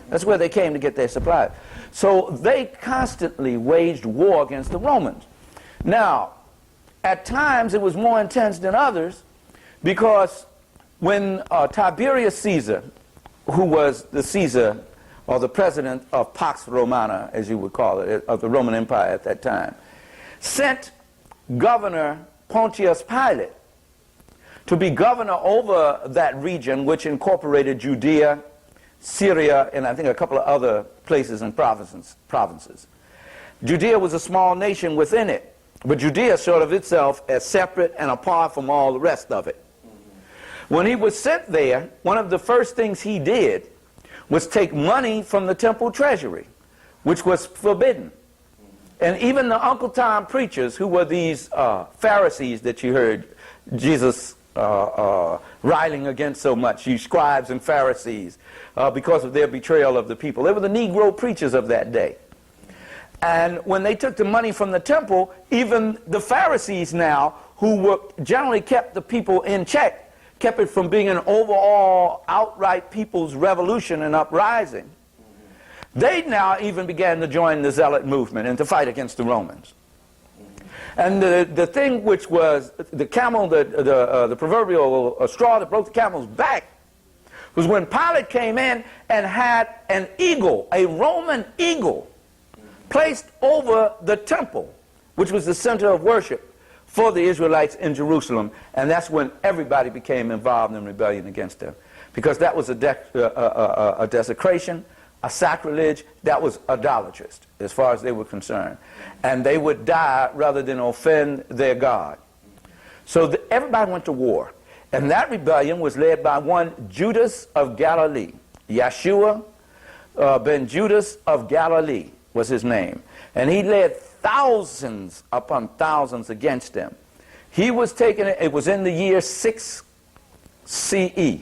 That's where they came to get their supplies. So they constantly waged war against the Romans. Now, at times it was more intense than others, because when Tiberius Caesar, who was the Caesar, or the president of Pax Romana, as you would call it, of the Roman Empire at that time, sent Governor Pontius Pilate to be governor over that region, which incorporated Judea, Syria, and I think a couple of other places and provinces. Judea was a small nation within it, but Judea thought of itself as separate and apart from all the rest of it. When he was sent there, one of the first things he did was take money from the temple treasury, which was forbidden. And even the Uncle Tom preachers, who were these Pharisees that you heard Jesus riling against so much, you scribes and Pharisees, because of their betrayal of the people. They were the Negro preachers of that day. And when they took the money from the temple, even the Pharisees now, who were generally kept the people in check, kept it from being an overall outright people's revolution and uprising. They now even began to join the Zealot movement and to fight against the Romans. And the thing which was the camel, the proverbial straw that broke the camel's back, was when Pilate came in and had an eagle, a Roman eagle, placed over the temple, which was the center of worship for the Israelites in Jerusalem. And that's when everybody became involved in rebellion against them, because that was a desecration, a sacrilege, that was idolatrous as far as they were concerned. And they would die rather than offend their God. So everybody went to war. And that rebellion was led by one Judas of Galilee. Yeshua ben Judas of Galilee was his name. And he led thousands upon thousands against them. He was taken, it was in the year 6 CE.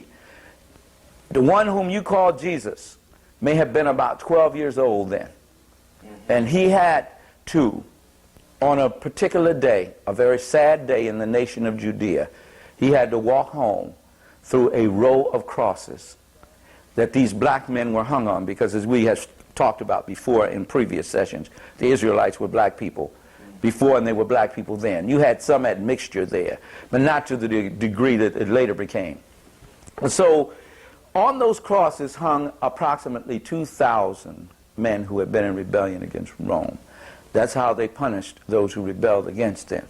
The one whom you call Jesus may have been about 12 years old then. And he had to, on a particular day, a very sad day in the nation of Judea, he had to walk home through a row of crosses that these black men were hung on, because as we have talked about before in previous sessions, the Israelites were black people before and they were black people then. You had some admixture there, but not to the degree that it later became. And so on those crosses hung approximately 2,000 men who had been in rebellion against Rome. That's how they punished those who rebelled against them.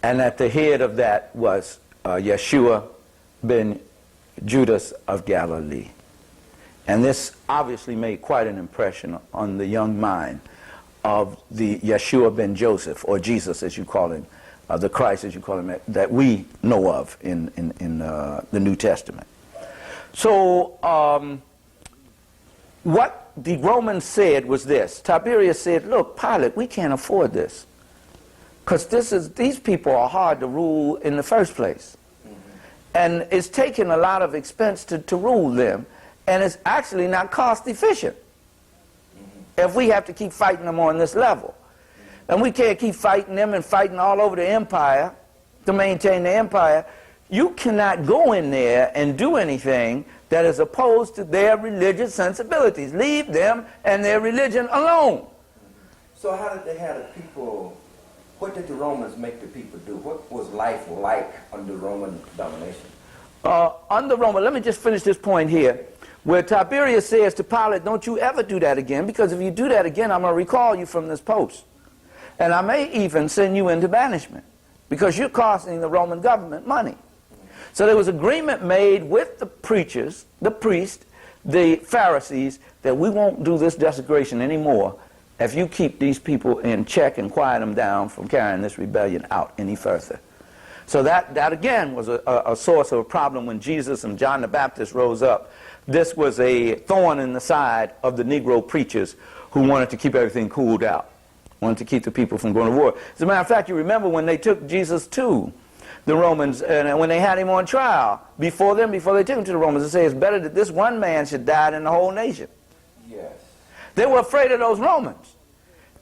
And at the head of that was Yeshua ben Judas of Galilee. And this obviously made quite an impression on the young mind of the Yeshua ben Joseph, or Jesus as you call him, the Christ as you call him, that we know of in the New Testament. So what the Romans said was this. Tiberius said, look, Pilate, we can't afford this, because these people are hard to rule in the first place. And it's taken a lot of expense to rule them, and it's actually not cost efficient if we have to keep fighting them on this level. And we can't keep fighting them and fighting all over the empire to maintain the empire. You cannot go in there and do anything that is opposed to their religious sensibilities. Leave them and their religion alone. So how did they have the people, what did the Romans make the people do? What was life like under Roman domination? Under Roman, let me just finish this point here, where Tiberius says to Pilate, don't you ever do that again, because if you do that again, I'm going to recall you from this post. And I may even send you into banishment, because you're costing the Roman government money. So there was agreement made with the preachers, the priests, the Pharisees, that we won't do this desecration anymore if you keep these people in check and quiet them down from carrying this rebellion out any further. So that again was a source of a problem when Jesus and John the Baptist rose up. This was a thorn in the side of the Negro preachers who wanted to keep everything cooled out, wanted to keep the people from going to war. As a matter of fact, you remember when they took Jesus to the Romans, and when they had him on trial, before they took him to the Romans, they say it's better that this one man should die than the whole nation. Yes. They were afraid of those Romans.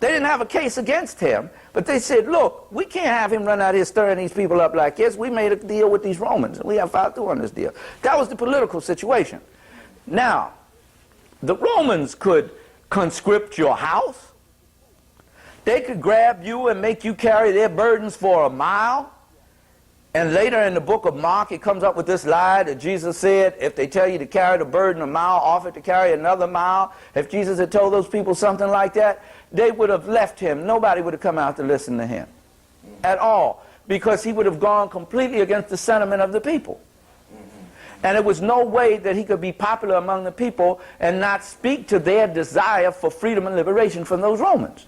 They didn't have a case against him, but they said, look, we can't have him run out here stirring these people up like this. We made a deal with these Romans, and we have followed through on this deal. That was the political situation. Now, the Romans could conscript your house. They could grab you and make you carry their burdens for a mile. And later in the book of Mark, it comes up with this lie that Jesus said, if they tell you to carry the burden a mile, offer to carry another mile. If Jesus had told those people something like that, they would have left him. Nobody would have come out to listen to him at all, because he would have gone completely against the sentiment of the people. And there was no way that he could be popular among the people and not speak to their desire for freedom and liberation from those Romans.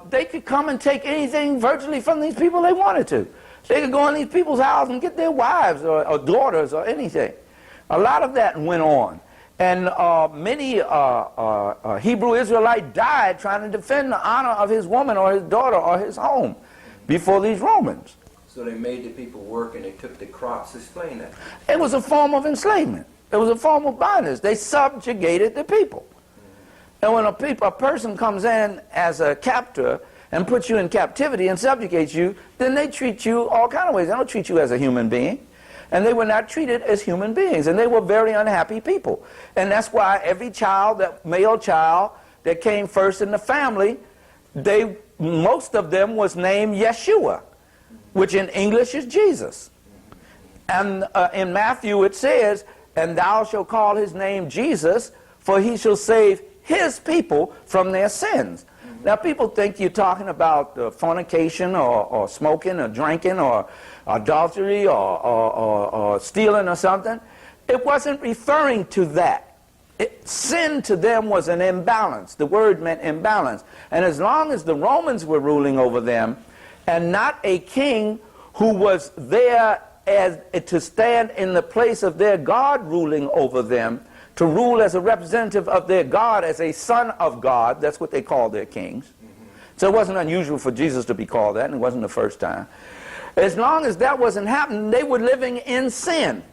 They could come and take anything virtually from these people they wanted to. They could go in these people's houses and get their wives or daughters or anything. A lot of that went on. And many Hebrew Israelite died trying to defend the honor of his woman or his daughter or his home before these Romans. So they made the people work and they took the crops. Explain that. It was a form of enslavement. It was a form of bondage. They subjugated the people. And when a person comes in as a captor and puts you in captivity and subjugates you, then they treat you all kind of ways. They don't treat you as a human being. And they were not treated as human beings. And they were very unhappy people. And that's why every child, that male child that came first in the family, most of them was named Yeshua, which in English is Jesus. And in Matthew it says, and thou shalt call his name Jesus, for he shall save his people from their sins. Now people think you're talking about fornication or smoking or drinking or adultery or stealing or something. It wasn't referring to that. Sin to them was an imbalance. The word meant imbalance. And as long as the Romans were ruling over them, and not a king who was there as to stand in the place of their God ruling over them, to rule as a representative of their God, as a son of God. That's what they called their kings. So it wasn't unusual for Jesus to be called that, and it wasn't the first time. As long as that wasn't happening, they were living in sin.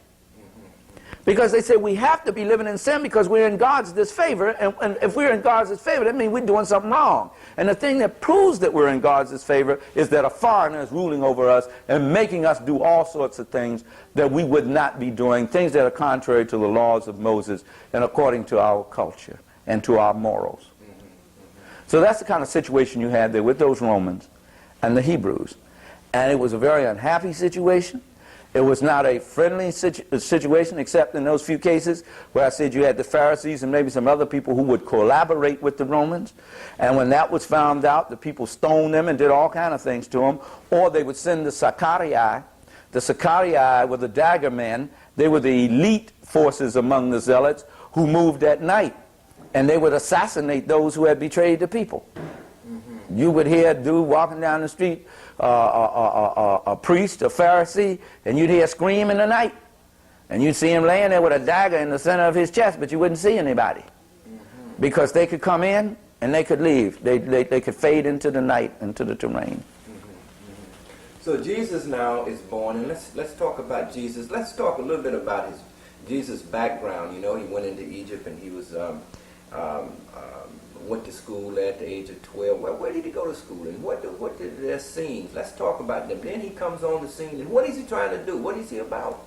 Because they said we have to be living in sin because we're in God's disfavor, and if we're in God's disfavor, that means we're doing something wrong. And the thing that proves that we're in God's disfavor is that a foreigner is ruling over us and making us do all sorts of things that we would not be doing, things that are contrary to the laws of Moses and according to our culture and to our morals. So that's the kind of situation you had there with those Romans and the Hebrews. And it was a very unhappy situation. It was not a friendly situation, except in those few cases where I said you had the Pharisees and maybe some other people who would collaborate with the Romans. And when that was found out, the people stoned them and did all kind of things to them. Or they would send the Sicarii. The Sicarii were the dagger men. They were the elite forces among the zealots who moved at night. And they would assassinate those who had betrayed the people. You would hear a dude walking down the street, a priest, a Pharisee, and you'd hear a scream in the night. And you'd see him laying there with a dagger in the center of his chest, but you wouldn't see anybody. Because they could come in and they could leave. They could fade into the night, into the terrain. So Jesus now is born, and let's talk about Jesus. Let's talk a little bit about Jesus' background. You know, he went into Egypt and he was went to school at the age of 12. Well, where did he go to school, and what did their scenes? Let's talk about them. Then he comes on the scene, and what is he trying to do? What is he about?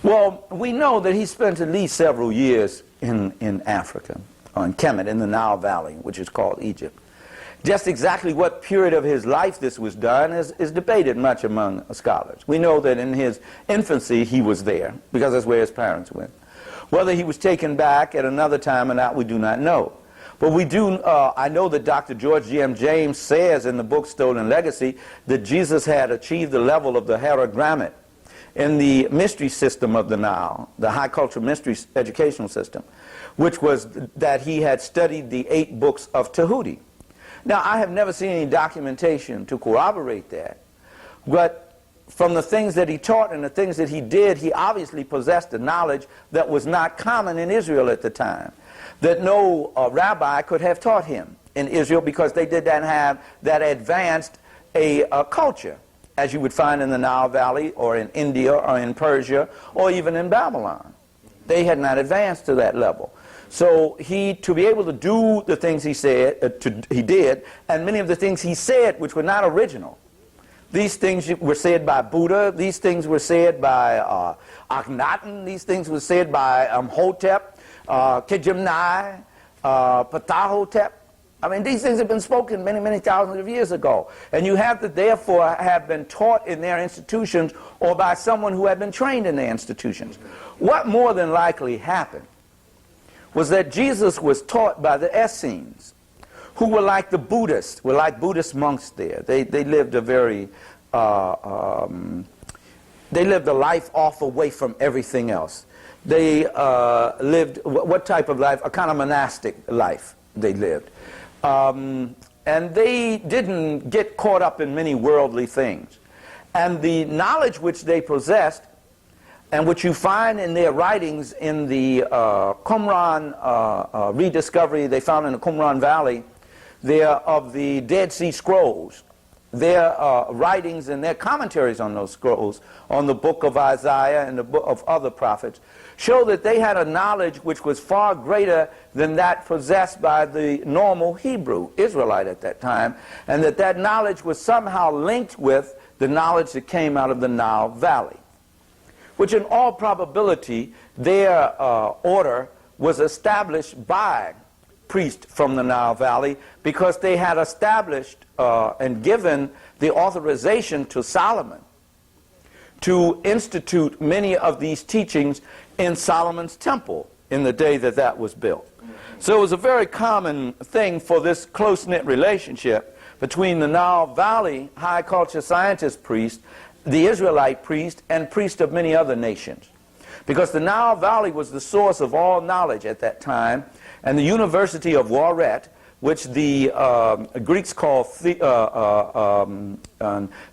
Well, we know that he spent at least several years in Africa, in Kemet, in the Nile Valley, which is called Egypt. Just exactly what period of his life this was done is debated much among scholars. We know that in his infancy he was there, because that's where his parents went. Whether he was taken back at another time or not, we do not know. But we do, I know that Dr. George G.M. James says in the book Stolen Legacy that Jesus had achieved the level of the Herogrammat in the mystery system of the Nile, the high culture mystery educational system, which was that he had studied the 8 books of Tahuti. Now, I have never seen any documentation to corroborate that, but from the things that he taught and the things that he did, he obviously possessed a knowledge that was not common in Israel at the time, that no rabbi could have taught him in Israel, because they did not have that advanced a culture as you would find in the Nile Valley or in India or in Persia or even in Babylon. They had not advanced to that level. So to be able to do the things he said, he did, and many of the things he said which were not original. These things were said by Buddha, these things were said by Akhenaten, these things were said by Hotep, Kejimni, Ptahhotep. I mean, these things have been spoken many, many thousands of years ago. And you have to therefore have been taught in their institutions or by someone who had been trained in their institutions. What more than likely happened was that Jesus was taught by the Essenes, who were like the Buddhists, were like Buddhist monks there. They lived a very, they lived a life off away from everything else. They lived, what type of life? A kind of monastic life they lived. And they didn't get caught up in many worldly things. And the knowledge which they possessed, and which you find in their writings in the Qumran rediscovery they found in the Qumran Valley, there of the Dead Sea Scrolls, their writings and their commentaries on those scrolls, on the book of Isaiah and the book of other prophets, show that they had a knowledge which was far greater than that possessed by the normal Hebrew Israelite at that time, and that that knowledge was somehow linked with the knowledge that came out of the Nile Valley, which in all probability their order was established by priests from the Nile Valley, because they had established and given the authorization to Solomon to institute many of these teachings in Solomon's temple in the day that that was built. So it was a very common thing for this close-knit relationship between the Nile Valley high culture scientist priest, the Israelite priest, and priests of many other nations. Because the Nile Valley was the source of all knowledge at that time, and the University of Waret, which the Greeks call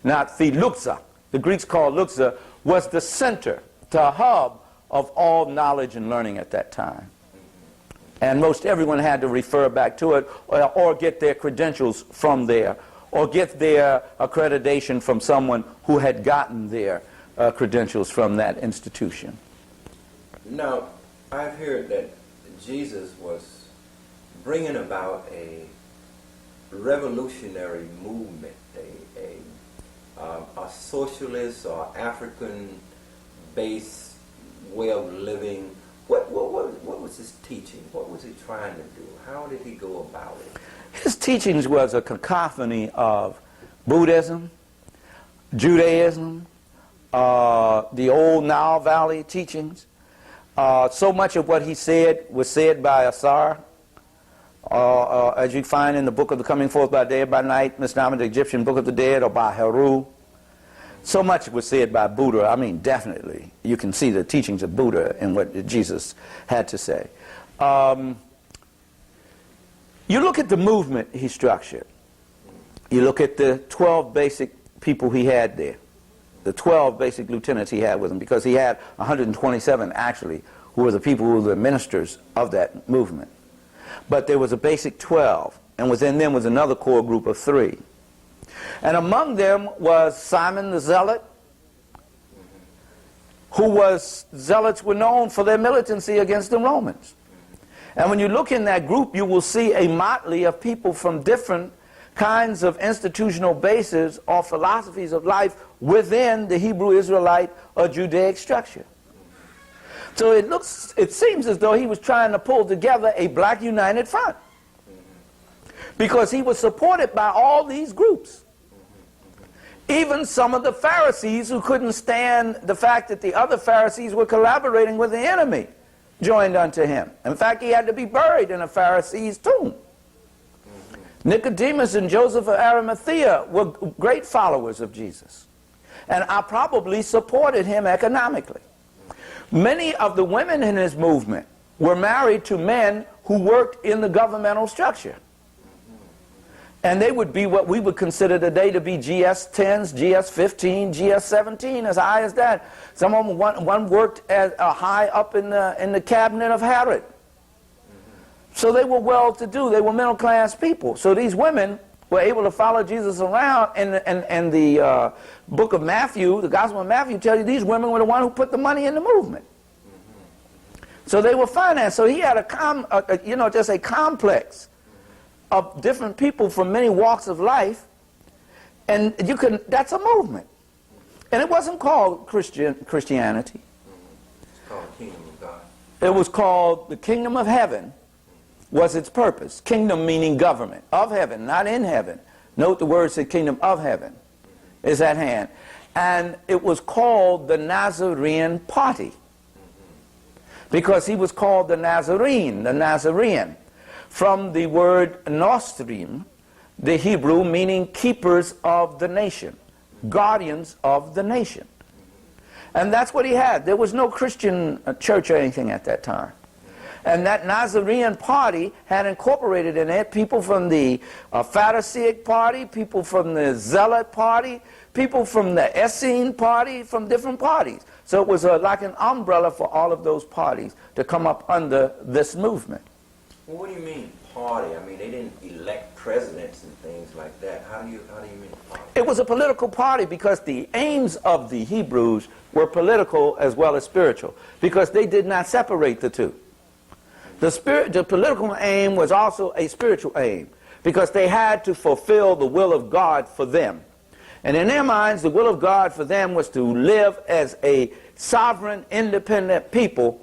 not Luxa, the Greeks called Luxa, was the center, the hub of all knowledge and learning at that time. And most everyone had to refer back to it, or get their credentials from there, or get their accreditation from someone who had gotten their credentials from that institution. Now, I've heard that Jesus was bringing about a revolutionary movement, a socialist or African-based way of living. What was his teaching? What was he trying to do? How did he go about it? His teachings was a cacophony of Buddhism, Judaism, the old Nile Valley teachings. So much of what he said was said by Asar, as you find in the Book of the Coming Forth by Day or by Night, Mishnah, the Egyptian Book of the Dead, or by Heru. So much was said by Buddha. I mean, definitely, you can see the teachings of Buddha in what Jesus had to say. You look at the movement he structured. You look at the 12 basic people he had there, the 12 basic lieutenants he had with him, because he had 127 actually, who were the people who were the ministers of that movement. But there was a basic 12, and within them was another core group of 3. And among them was Simon the Zealot, zealots were known for their militancy against the Romans. And when you look in that group, you will see a motley of people from different kinds of institutional bases or philosophies of life within the Hebrew Israelite or Judaic structure. So it seems as though he was trying to pull together a black united front, because he was supported by all these groups. Even some of the Pharisees who couldn't stand the fact that the other Pharisees were collaborating with the enemy joined unto him. In fact, he had to be buried in a Pharisee's tomb. Nicodemus and Joseph of Arimathea were great followers of Jesus, and I probably supported him economically. Many of the women in his movement were married to men who worked in the governmental structure. And they would be what we would consider today to be GS-10s, GS-15, GS-17, as high as that. Some of them, one worked as high up in the cabinet of Herod. So they were well-to-do. They were middle-class people. So these women were able to follow Jesus around. And the book of Matthew, the Gospel of Matthew, tells you these women were the ones who put the money in the movement. So they were financed. So he had just a complex of different people from many walks of life, and that's a movement. And it wasn't called Christianity. It's called the Kingdom of God. It was called the Kingdom of Heaven, was its purpose. Kingdom meaning government of heaven, not in heaven. Note the word said kingdom of heaven is at hand. And it was called the Nazarene party because he was called the Nazarene, from the word nostrim, the Hebrew meaning keepers of the nation, guardians of the nation. And that's what he had. There was no Christian church or anything at that time. And that Nazarene party had incorporated in it people from the Pharisaic party, people from the Zealot party, people from the Essene party, from different parties. So it was like an umbrella for all of those parties to come up under this movement. Well, what do you mean party? I mean, they didn't elect presidents and things like that. How do you mean party? It was a political party because the aims of the Hebrews were political as well as spiritual, because they did not separate the two. The political aim was also a spiritual aim, because they had to fulfill the will of God for them. And in their minds, the will of God for them was to live as a sovereign, independent people,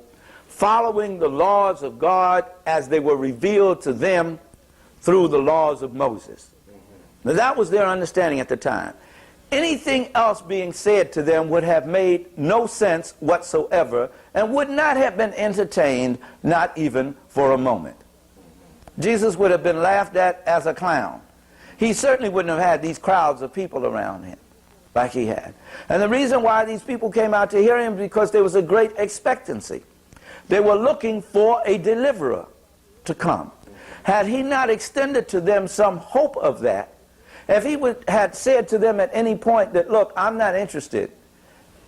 following the laws of God as they were revealed to them through the laws of Moses. Now that was their understanding at the time. Anything else being said to them would have made no sense whatsoever and would not have been entertained, not even for a moment. Jesus would have been laughed at as a clown. He certainly wouldn't have had these crowds of people around him like he had. And the reason why these people came out to hear him was because there was a great expectancy. They were looking for a deliverer to come. Had he not extended to them some hope of that, if he had said to them at any point that, look, I'm not interested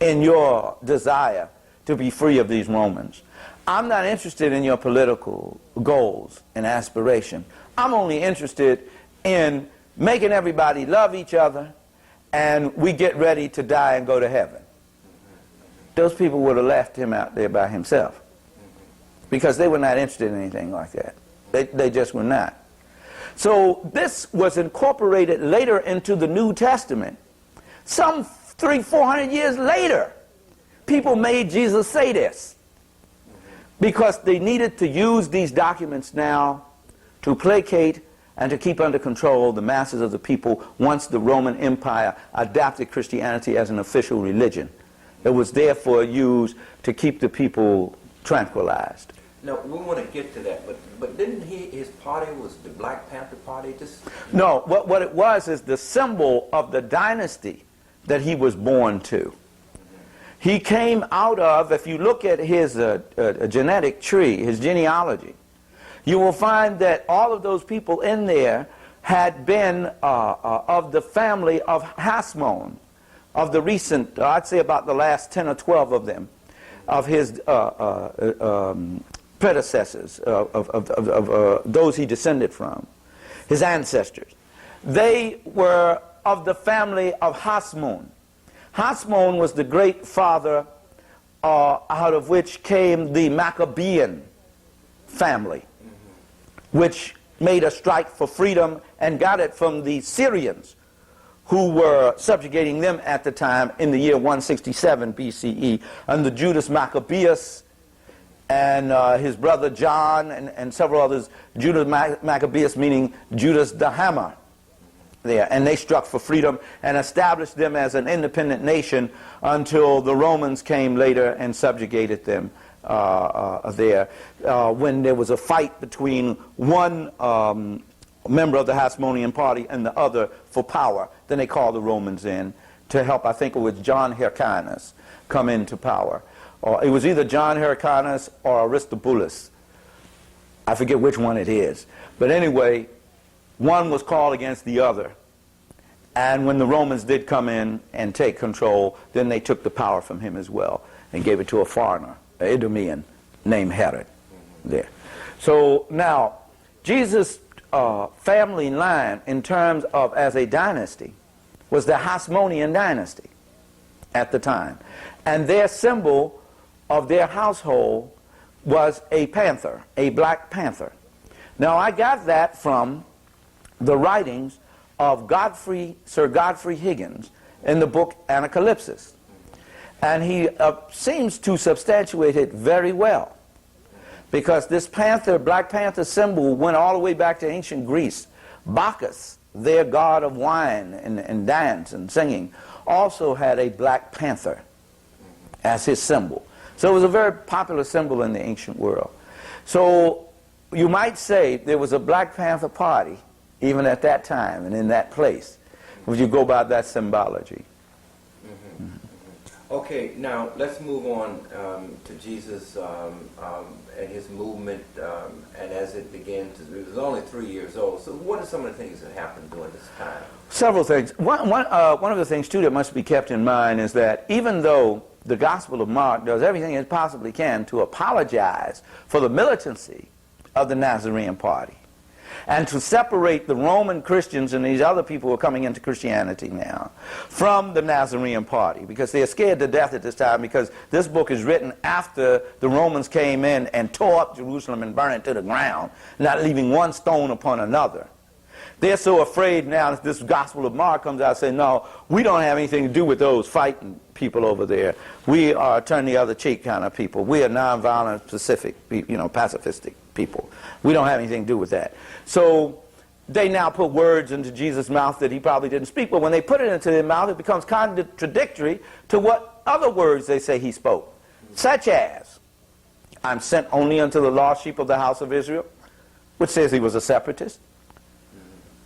in your desire to be free of these Romans. I'm not interested in your political goals and aspiration. I'm only interested in making everybody love each other and we get ready to die and go to heaven. Those people would have left him out there by himself because they were not interested in anything like that. They just were not. So this was incorporated later into the New Testament. Some 300-400 years later, people made Jesus say this because they needed to use these documents now to placate and to keep under control the masses of the people once the Roman Empire adopted Christianity as an official religion. It was therefore used to keep the people tranquilized. No, we want to get to that, but didn't his party was the Black Panther Party? No, what it was is the symbol of the dynasty that he was born to. He came out of, if you look at his genetic tree, his genealogy, you will find that all of those people in there had been of the family of Hasmon, of the recent, I'd say about the last 10 or 12 of them, of his predecessors, of those he descended from, his ancestors. They were of the family of Hasmon. Hasmon was the great father out of which came the Maccabean family, which made a strike for freedom and got it from the Syrians, who were subjugating them at the time in the year 167 BCE under Judas Maccabeus and his brother John and several others. Judas Maccabeus meaning Judas the Hammer there, and they struck for freedom and established them as an independent nation until the Romans came later and subjugated them there. When there was a fight between one member of the Hasmonean party and the other for power, then they called the Romans in to help, I think it was John Hyrcanus, come into power. It was either John Hyrcanus or Aristobulus. I forget which one it is. But anyway, one was called against the other. And when the Romans did come in and take control, then they took the power from him as well and gave it to a foreigner, an Idumean named Herod there. So now, Jesus' family line in terms of as a dynasty was the Hasmonean dynasty at the time. And their symbol of their household was a panther, a black panther. Now I got that from the writings of Sir Godfrey Higgins in the book Anacalypsis. And he seems to substantiate it very well. because this panther, Black Panther symbol went all the way back to ancient Greece. Bacchus, their god of wine and dance and singing, also had a black panther as his symbol. So it was a very popular symbol in the ancient world. So you might say there was a Black Panther party even at that time and in that place, if you go by that symbology. Okay, now let's move on to Jesus and his movement, and as it began to, it was only 3 years old. So what are some of the things that happened during this time? Several things. One of the things, too, that must be kept in mind is that even though the Gospel of Mark does everything it possibly can to apologize for the militancy of the Nazarene party, and to separate the Roman Christians and these other people who are coming into Christianity now from the Nazarene party, because they're scared to death at this time, because this book is written after the Romans came in and tore up Jerusalem and burned it to the ground, not leaving one stone upon another. They're so afraid now that this Gospel of Mark comes out saying, no, we don't have anything to do with those fighting people over there. We are turn the other cheek kind of people. We are nonviolent, pacifistic people. We don't have anything to do with that. So they now put words into Jesus' mouth that he probably didn't speak, but when they put it into their mouth, it becomes contradictory to what other words they say he spoke, such as, I'm sent only unto the lost sheep of the house of Israel, which says he was a separatist.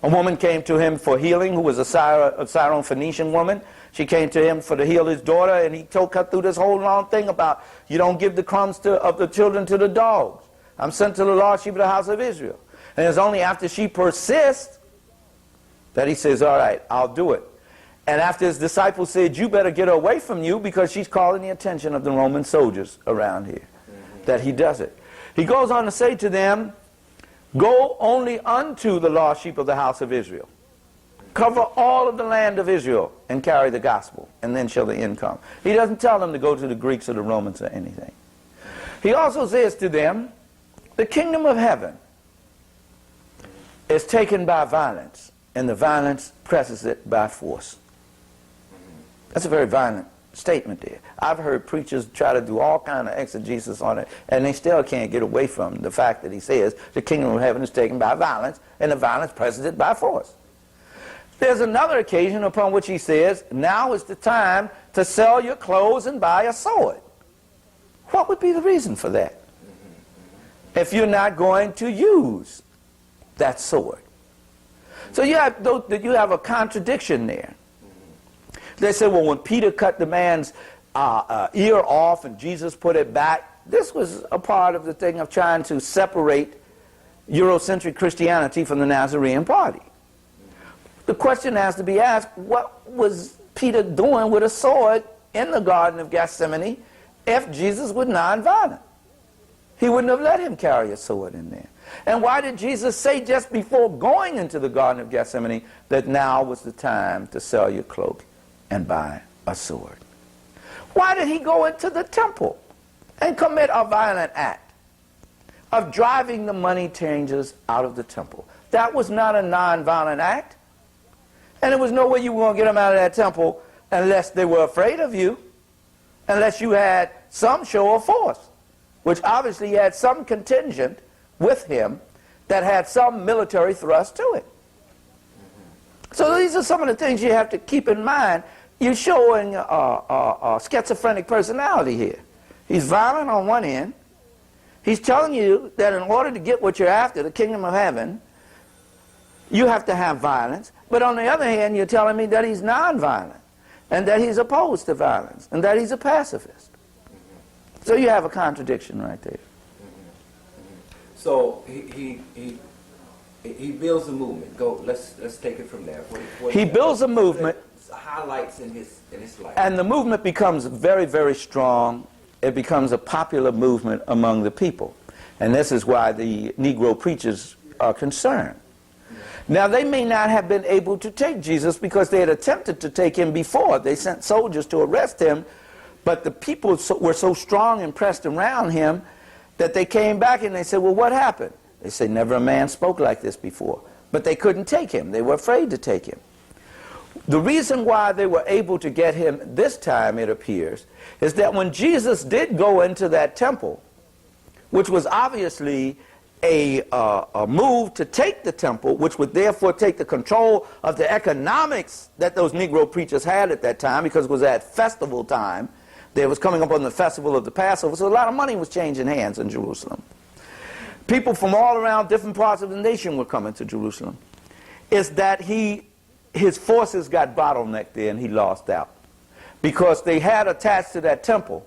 A woman came to him for healing who was a Syrophoenician woman. She came to him to heal his daughter, and he took her through this whole long thing about you don't give the crumbs of the children to the dogs. I'm sent to the lost sheep of the house of Israel. And it's only after she persists that he says, all right, I'll do it. And after his disciples said, you better get her away from you because she's calling the attention of the Roman soldiers around here, that he does it. He goes on to say to them, go only unto the lost sheep of the house of Israel. Cover all of the land of Israel and carry the gospel, and then shall the end come. He doesn't tell them to go to the Greeks or the Romans or anything. He also says to them, the kingdom of heaven is taken by violence, and the violence presses it by force. That's a very violent statement there. I've heard preachers try to do all kind of exegesis on it, and they still can't get away from the fact that he says the kingdom of heaven is taken by violence, and the violence presses it by force. There's another occasion upon which he says, now is the time to sell your clothes and buy a sword. What would be the reason for that? If you're not going to use that sword. So you have a contradiction there. They say, well, when Peter cut the man's ear off and Jesus put it back, this was a part of the thing of trying to separate Eurocentric Christianity from the Nazarene party. The question has to be asked, what was Peter doing with a sword in the Garden of Gethsemane if Jesus was nonviolent? He wouldn't have let him carry a sword in there. And why did Jesus say just before going into the Garden of Gethsemane that now was the time to sell your cloak and buy a sword? Why did he go into the temple and commit a violent act of driving the money changers out of the temple? That was not a nonviolent act. And there was no way you were going to get them out of that temple unless they were afraid of you, unless you had some show of force, which obviously he had some contingent with him that had some military thrust to it. So these are some of the things you have to keep in mind. You're showing a schizophrenic personality here. He's violent on one end. He's telling you that in order to get what you're after, the kingdom of heaven, you have to have violence. But on the other hand, you're telling me that he's nonviolent, and that he's opposed to violence, and that he's a pacifist. So you have a contradiction right there. So he builds a movement. Let's take it from there. He builds a movement. Highlights in his life. And the movement becomes very, very strong. It becomes a popular movement among the people. And this is why the Negro preachers are concerned. Now, they may not have been able to take Jesus because they had attempted to take him before. They sent soldiers to arrest him, but the people were so strong and pressed around him that they came back and they said, well, what happened? They said, never a man spoke like this before. But they couldn't take him. They were afraid to take him. The reason why they were able to get him this time, it appears, is that when Jesus did go into that temple, which was obviously a move to take the temple, which would therefore take the control of the economics that those Negro preachers had at that time, because it was at festival time. They was coming up on the festival of the Passover, so a lot of money was changing hands in Jerusalem. People from all around different parts of the nation were coming to Jerusalem. Is that his forces got bottlenecked there and he lost out. Because they had attached to that temple,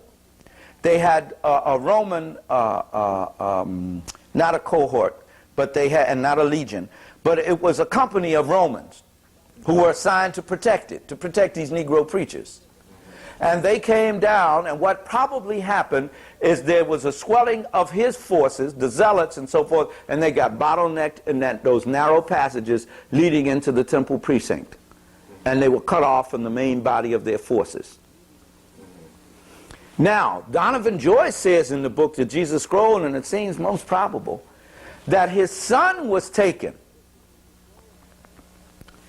they had a Roman, not a cohort, but they had, and not a legion, but it was a company of Romans who were assigned to protect it, to protect these Negro preachers. And they came down, and what probably happened is there was a swelling of his forces, the zealots and so forth, and they got bottlenecked in those narrow passages leading into the temple precinct. And they were cut off from the main body of their forces. Now, Donovan Joyce says in the book, The Jesus Scroll, and it seems most probable, that his son was taken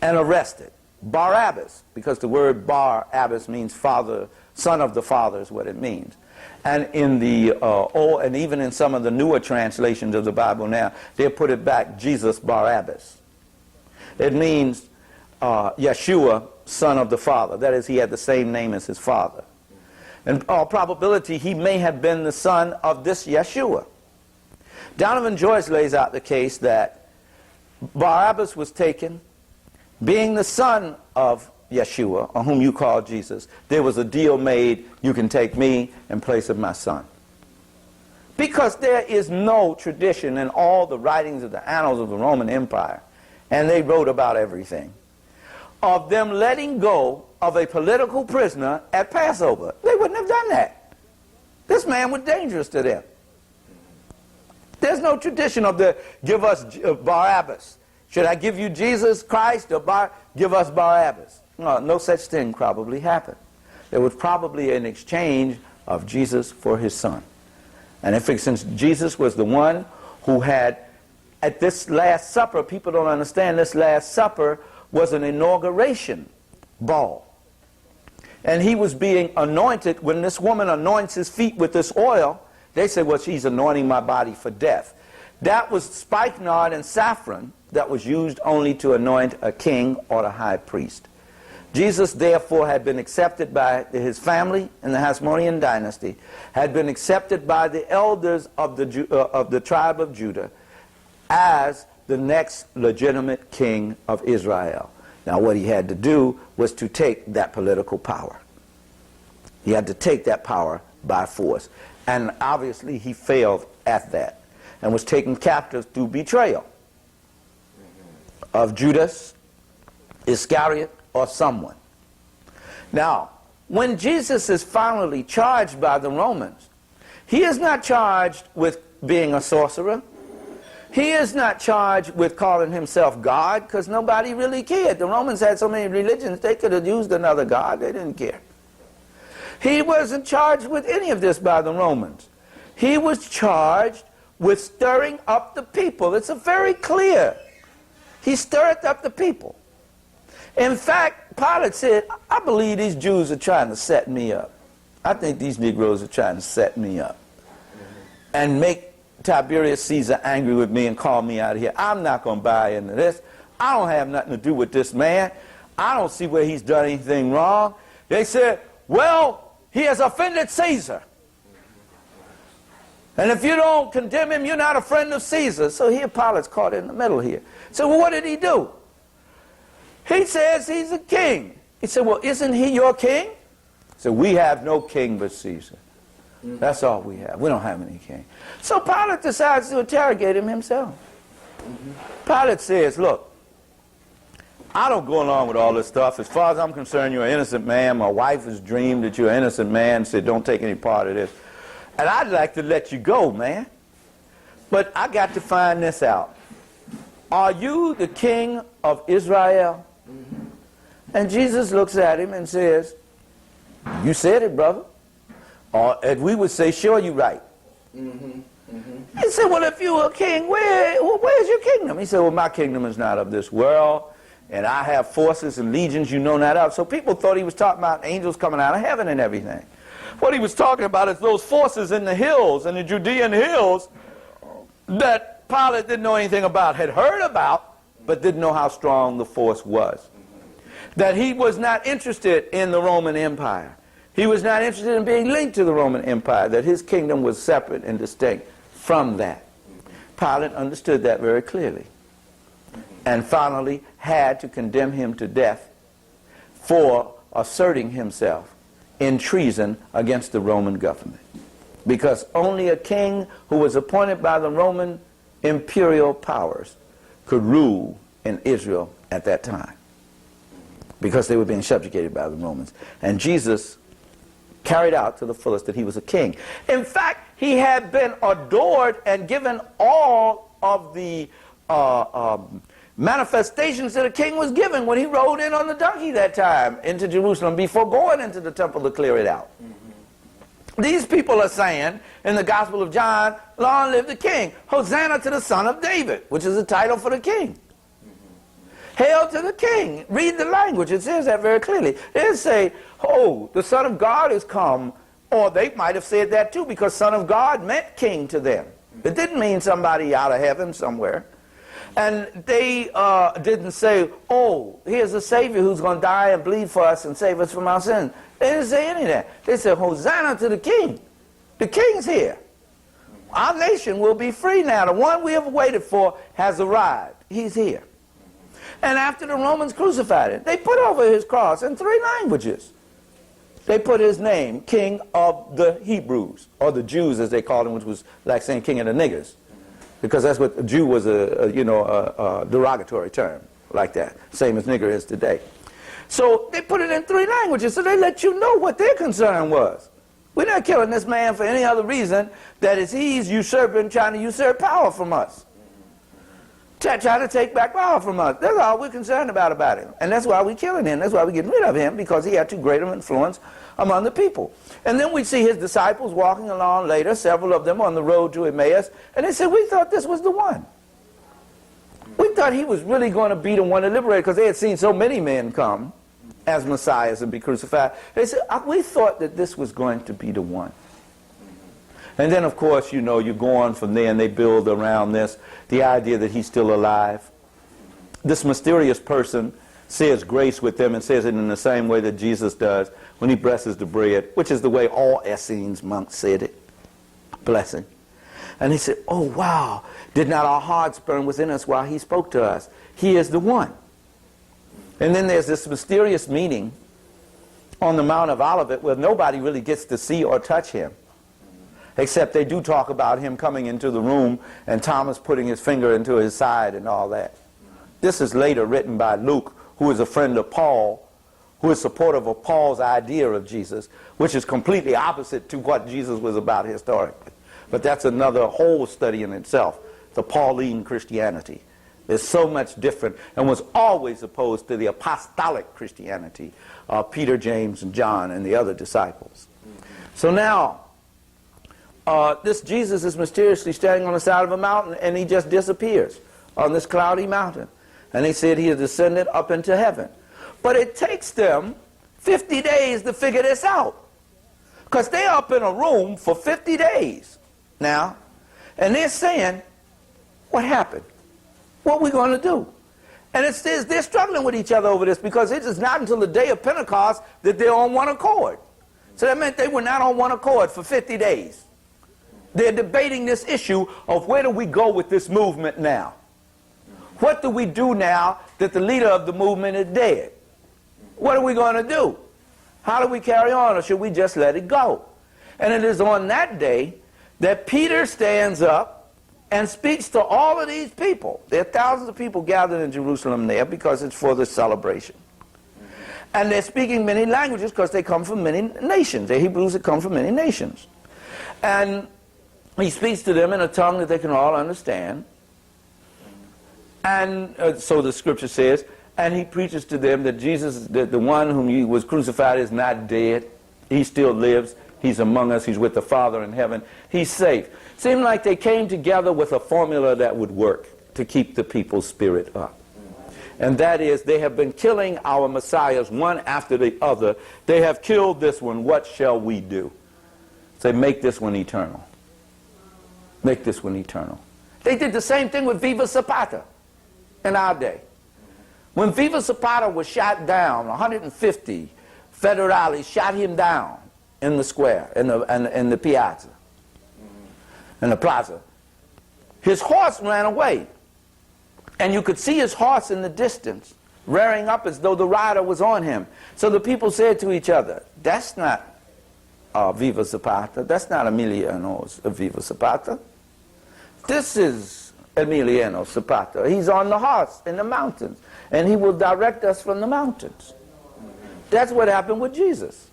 and arrested. Barabbas, because the word Barabbas means father, son of the father is what it means. And in the old, and even in some of the newer translations of the Bible now, they put it back, Jesus Barabbas. It means Yeshua, son of the father. That is, he had the same name as his father. In all probability, he may have been the son of this Yeshua. Donovan Joyce lays out the case that Barabbas was taken. Being the son of Yeshua, or whom you call Jesus, there was a deal made, you can take me in place of my son. Because there is no tradition in all the writings of the annals of the Roman Empire, and they wrote about everything, of them letting go of a political prisoner at Passover. They wouldn't have done that. This man was dangerous to them. There's no tradition of the give us Barabbas. Should I give you Jesus Christ or give us Barabbas? No, no such thing probably happened. There was probably an exchange of Jesus for his son. And since Jesus was the one who had, at this Last Supper, people don't understand, this Last Supper was an inauguration ball. And he was being anointed. When this woman anoints his feet with this oil, they say, well, she's anointing my body for death. That was spikenard and saffron that was used only to anoint a king or a high priest. Jesus, therefore, had been accepted by his family in the Hasmonean dynasty, had been accepted by the elders of the tribe of Judah as the next legitimate king of Israel. Now, what he had to do was to take that political power. He had to take that power by force. And obviously, he failed at that and was taken captive through betrayal of Judas, Iscariot, or someone. Now, when Jesus is finally charged by the Romans, he is not charged with being a sorcerer. He is not charged with calling himself God, because nobody really cared. The Romans had so many religions, they could have used another God. They didn't care. He wasn't charged with any of this by the Romans. He was charged with stirring up the people. It's very clear. He stirred up the people. In fact, Pilate said, I believe these Jews are trying to set me up. I think these Negroes are trying to set me up and make Tiberius Caesar angry with me and call me out of here. I'm not going to buy into this. I don't have nothing to do with this man. I don't see where he's done anything wrong. They said, well, he has offended Caesar. And if you don't condemn him, you're not a friend of Caesar. So here Pilate's caught in the middle here. So well, what did he do? He says he's a king. He said, well, isn't he your king? He said, we have no king but Caesar. That's all we have. We don't have any king. So Pilate decides to interrogate him himself. Pilate says, look, I don't go along with all this stuff. As far as I'm concerned, you're an innocent man. My wife has dreamed that you're an innocent man, said don't take any part of this. And I'd like to let you go, man. But I got to find this out. Are you the king of Israel? And Jesus looks at him and says, you said it, brother. Or as we would say, sure, you're right. He said, well, if you're a king, where's your kingdom? He said, well, my kingdom is not of this world, and I have forces and legions you know not of. So people thought he was talking about angels coming out of heaven and everything. What he was talking about is those forces in the hills, in the Judean hills, that Pilate didn't know anything about, had heard about, but didn't know how strong the force was. That he was not interested in the Roman Empire. He was not interested in being linked to the Roman Empire, that his kingdom was separate and distinct from that. Pilate understood that very clearly, and finally had to condemn him to death for asserting himself in treason against the Roman government. Because only a king who was appointed by the Roman imperial powers could rule in Israel at that time, because they were being subjugated by the Romans. And Jesus carried out to the fullest that he was a king. In fact, he had been adored and given all of the manifestations that a king was given when he rode in on the donkey that time into Jerusalem before going into the temple to clear it out. These people are saying in the Gospel of John, long live the king. Hosanna to the Son of David, which is the title for the king. Hail to the king. Read the language. It says that very clearly. They didn't say, oh, the Son of God is come. Or they might have said that too, because Son of God meant king to them. It didn't mean somebody out of heaven somewhere. And they didn't say, oh, here's a Savior who's going to die and bleed for us and save us from our sins. They didn't say any of that. They said, Hosanna to the king. The king's here. Our nation will be free now. The one we have waited for has arrived. He's here. And after the Romans crucified him, they put over his cross in 3 languages. They put his name, King of the Hebrews, or the Jews as they called him, which was like saying King of the Niggers. Because that's what a Jew was, a derogatory term like that, same as nigger is today. So they put it in 3 languages, so they let you know what their concern was. We're not killing this man for any other reason that is he's usurping, trying to usurp power from us. Trying to take back power from us. That's all we're concerned about him. And that's why we're killing him. That's why we're getting rid of him, because he had too great of influence among the people. And then we see his disciples walking along later, several of them on the road to Emmaus, and they said, we thought this was the one. We thought he was really going to be the one to liberate, because they had seen so many men come as messiahs and be crucified. They said, we thought that this was going to be the one. And then, of course, you know, you go on from there and they build around this, the idea that he's still alive. This mysterious person says grace with them and says it in the same way that Jesus does when he blesses the bread, which is the way all Essenes monks said it, blessing. And he said, oh, wow, did not our hearts burn within us while he spoke to us? He is the one. And then there's this mysterious meeting on the Mount of Olivet where nobody really gets to see or touch him, except they do talk about him coming into the room and Thomas putting his finger into his side and all that. This is later written by Luke, who is a friend of Paul, who is supportive of Paul's idea of Jesus, which is completely opposite to what Jesus was about historically. But that's another whole study in itself, the Pauline Christianity. Is so much different and was always opposed to the apostolic Christianity of Peter, James, and John and the other disciples. So now, this Jesus is mysteriously standing on the side of a mountain, and he just disappears on this cloudy mountain. And they said he has descended up into heaven. But it takes them 50 days to figure this out, because they're up in a room for 50 days now, and they're saying, what happened? What are we going to do? And they're struggling with each other over this, because it is not until the day of Pentecost that they're on one accord. So that meant they were not on one accord for 50 days. They're debating this issue of where do we go with this movement now? What do we do now that the leader of the movement is dead? What are we going to do? How do we carry on, or should we just let it go? And it is on that day that Peter stands up and speaks to all of these people. There are thousands of people gathered in Jerusalem there because it's for the celebration. And they're speaking many languages because they come from many nations. They're Hebrews that come from many nations. And he speaks to them in a tongue that they can all understand. And so the scripture says, and he preaches to them that Jesus, the one whom he was crucified, is not dead. He still lives. He's among us. He's with the Father in heaven. He's safe. Seemed like they came together with a formula that would work to keep the people's spirit up. And that is, they have been killing our messiahs one after the other. They have killed this one. What shall we do? Say, make this one eternal. Make this one eternal. They did the same thing with Viva Zapata in our day. When Viva Zapata was shot down, 150 federales shot him down in the square, in the piazza, in the plaza. His horse ran away. And you could see his horse in the distance, rearing up as though the rider was on him. So the people said to each other, that's not Viva Zapata. That's not Emiliano's Viva Zapata. This is Emiliano Zapata. He's on the horse in the mountains, and he will direct us from the mountains. That's what happened with Jesus.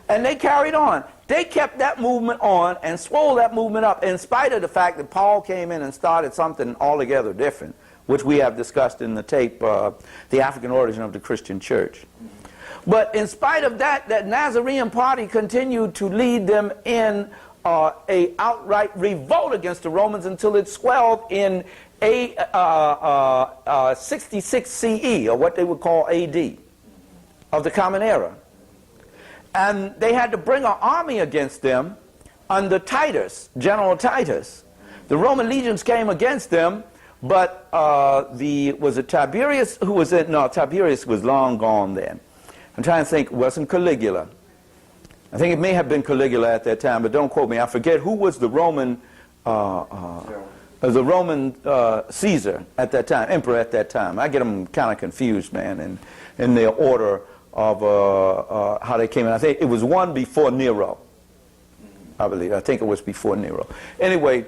And they carried on. They kept that movement on and swole that movement up in spite of the fact that Paul came in and started something altogether different, which we have discussed in the tape, The African Origin of the Christian Church. But in spite of that, that Nazarene party continued to lead them in a outright revolt against the Romans until it swelled in 66 CE, or what they would call AD, of the Common Era. And they had to bring an army against them under Titus, General Titus. The Roman legions came against them, but was it Tiberius who was in? No, Tiberius was long gone then. I'm trying to think, it wasn't Caligula. I think it may have been Caligula at that time, but don't quote me. I forget who was the Roman Caesar at that time, emperor at that time. I get them kind of confused, man, in their order of how they came in. I think it was one before Nero, I believe. I think it was before Nero. Anyway,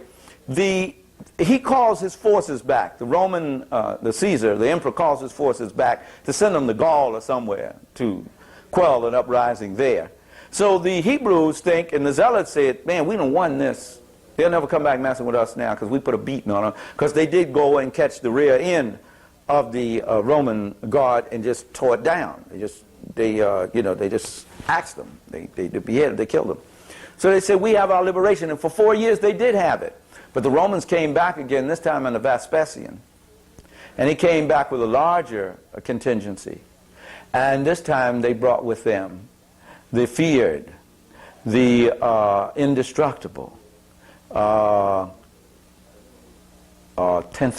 he calls his forces back. The Roman, the Caesar, the emperor calls his forces back to send them to Gaul or somewhere to quell an uprising there. So the Hebrews think, and the Zealots said, man, we done won this. They'll never come back messing with us now because we put a beating on them. Because they did go and catch the rear end of the Roman guard and just tore it down. They just axed them. They beheaded, they killed them. So they said, we have our liberation. And for 4 years they did have it. But the Romans came back again, this time under Vespasian. And he came back with a larger contingency. And this time they brought with them the feared, the indestructible 10th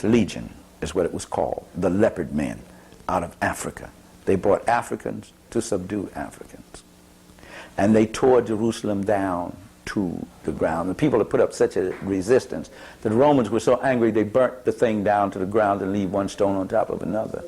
Legion is what it was called, the leopard men out of Africa. They brought Africans to subdue Africans. And they tore Jerusalem down to the ground. The people had put up such a resistance that the Romans were so angry they burnt the thing down to the ground and leave one stone on top of another.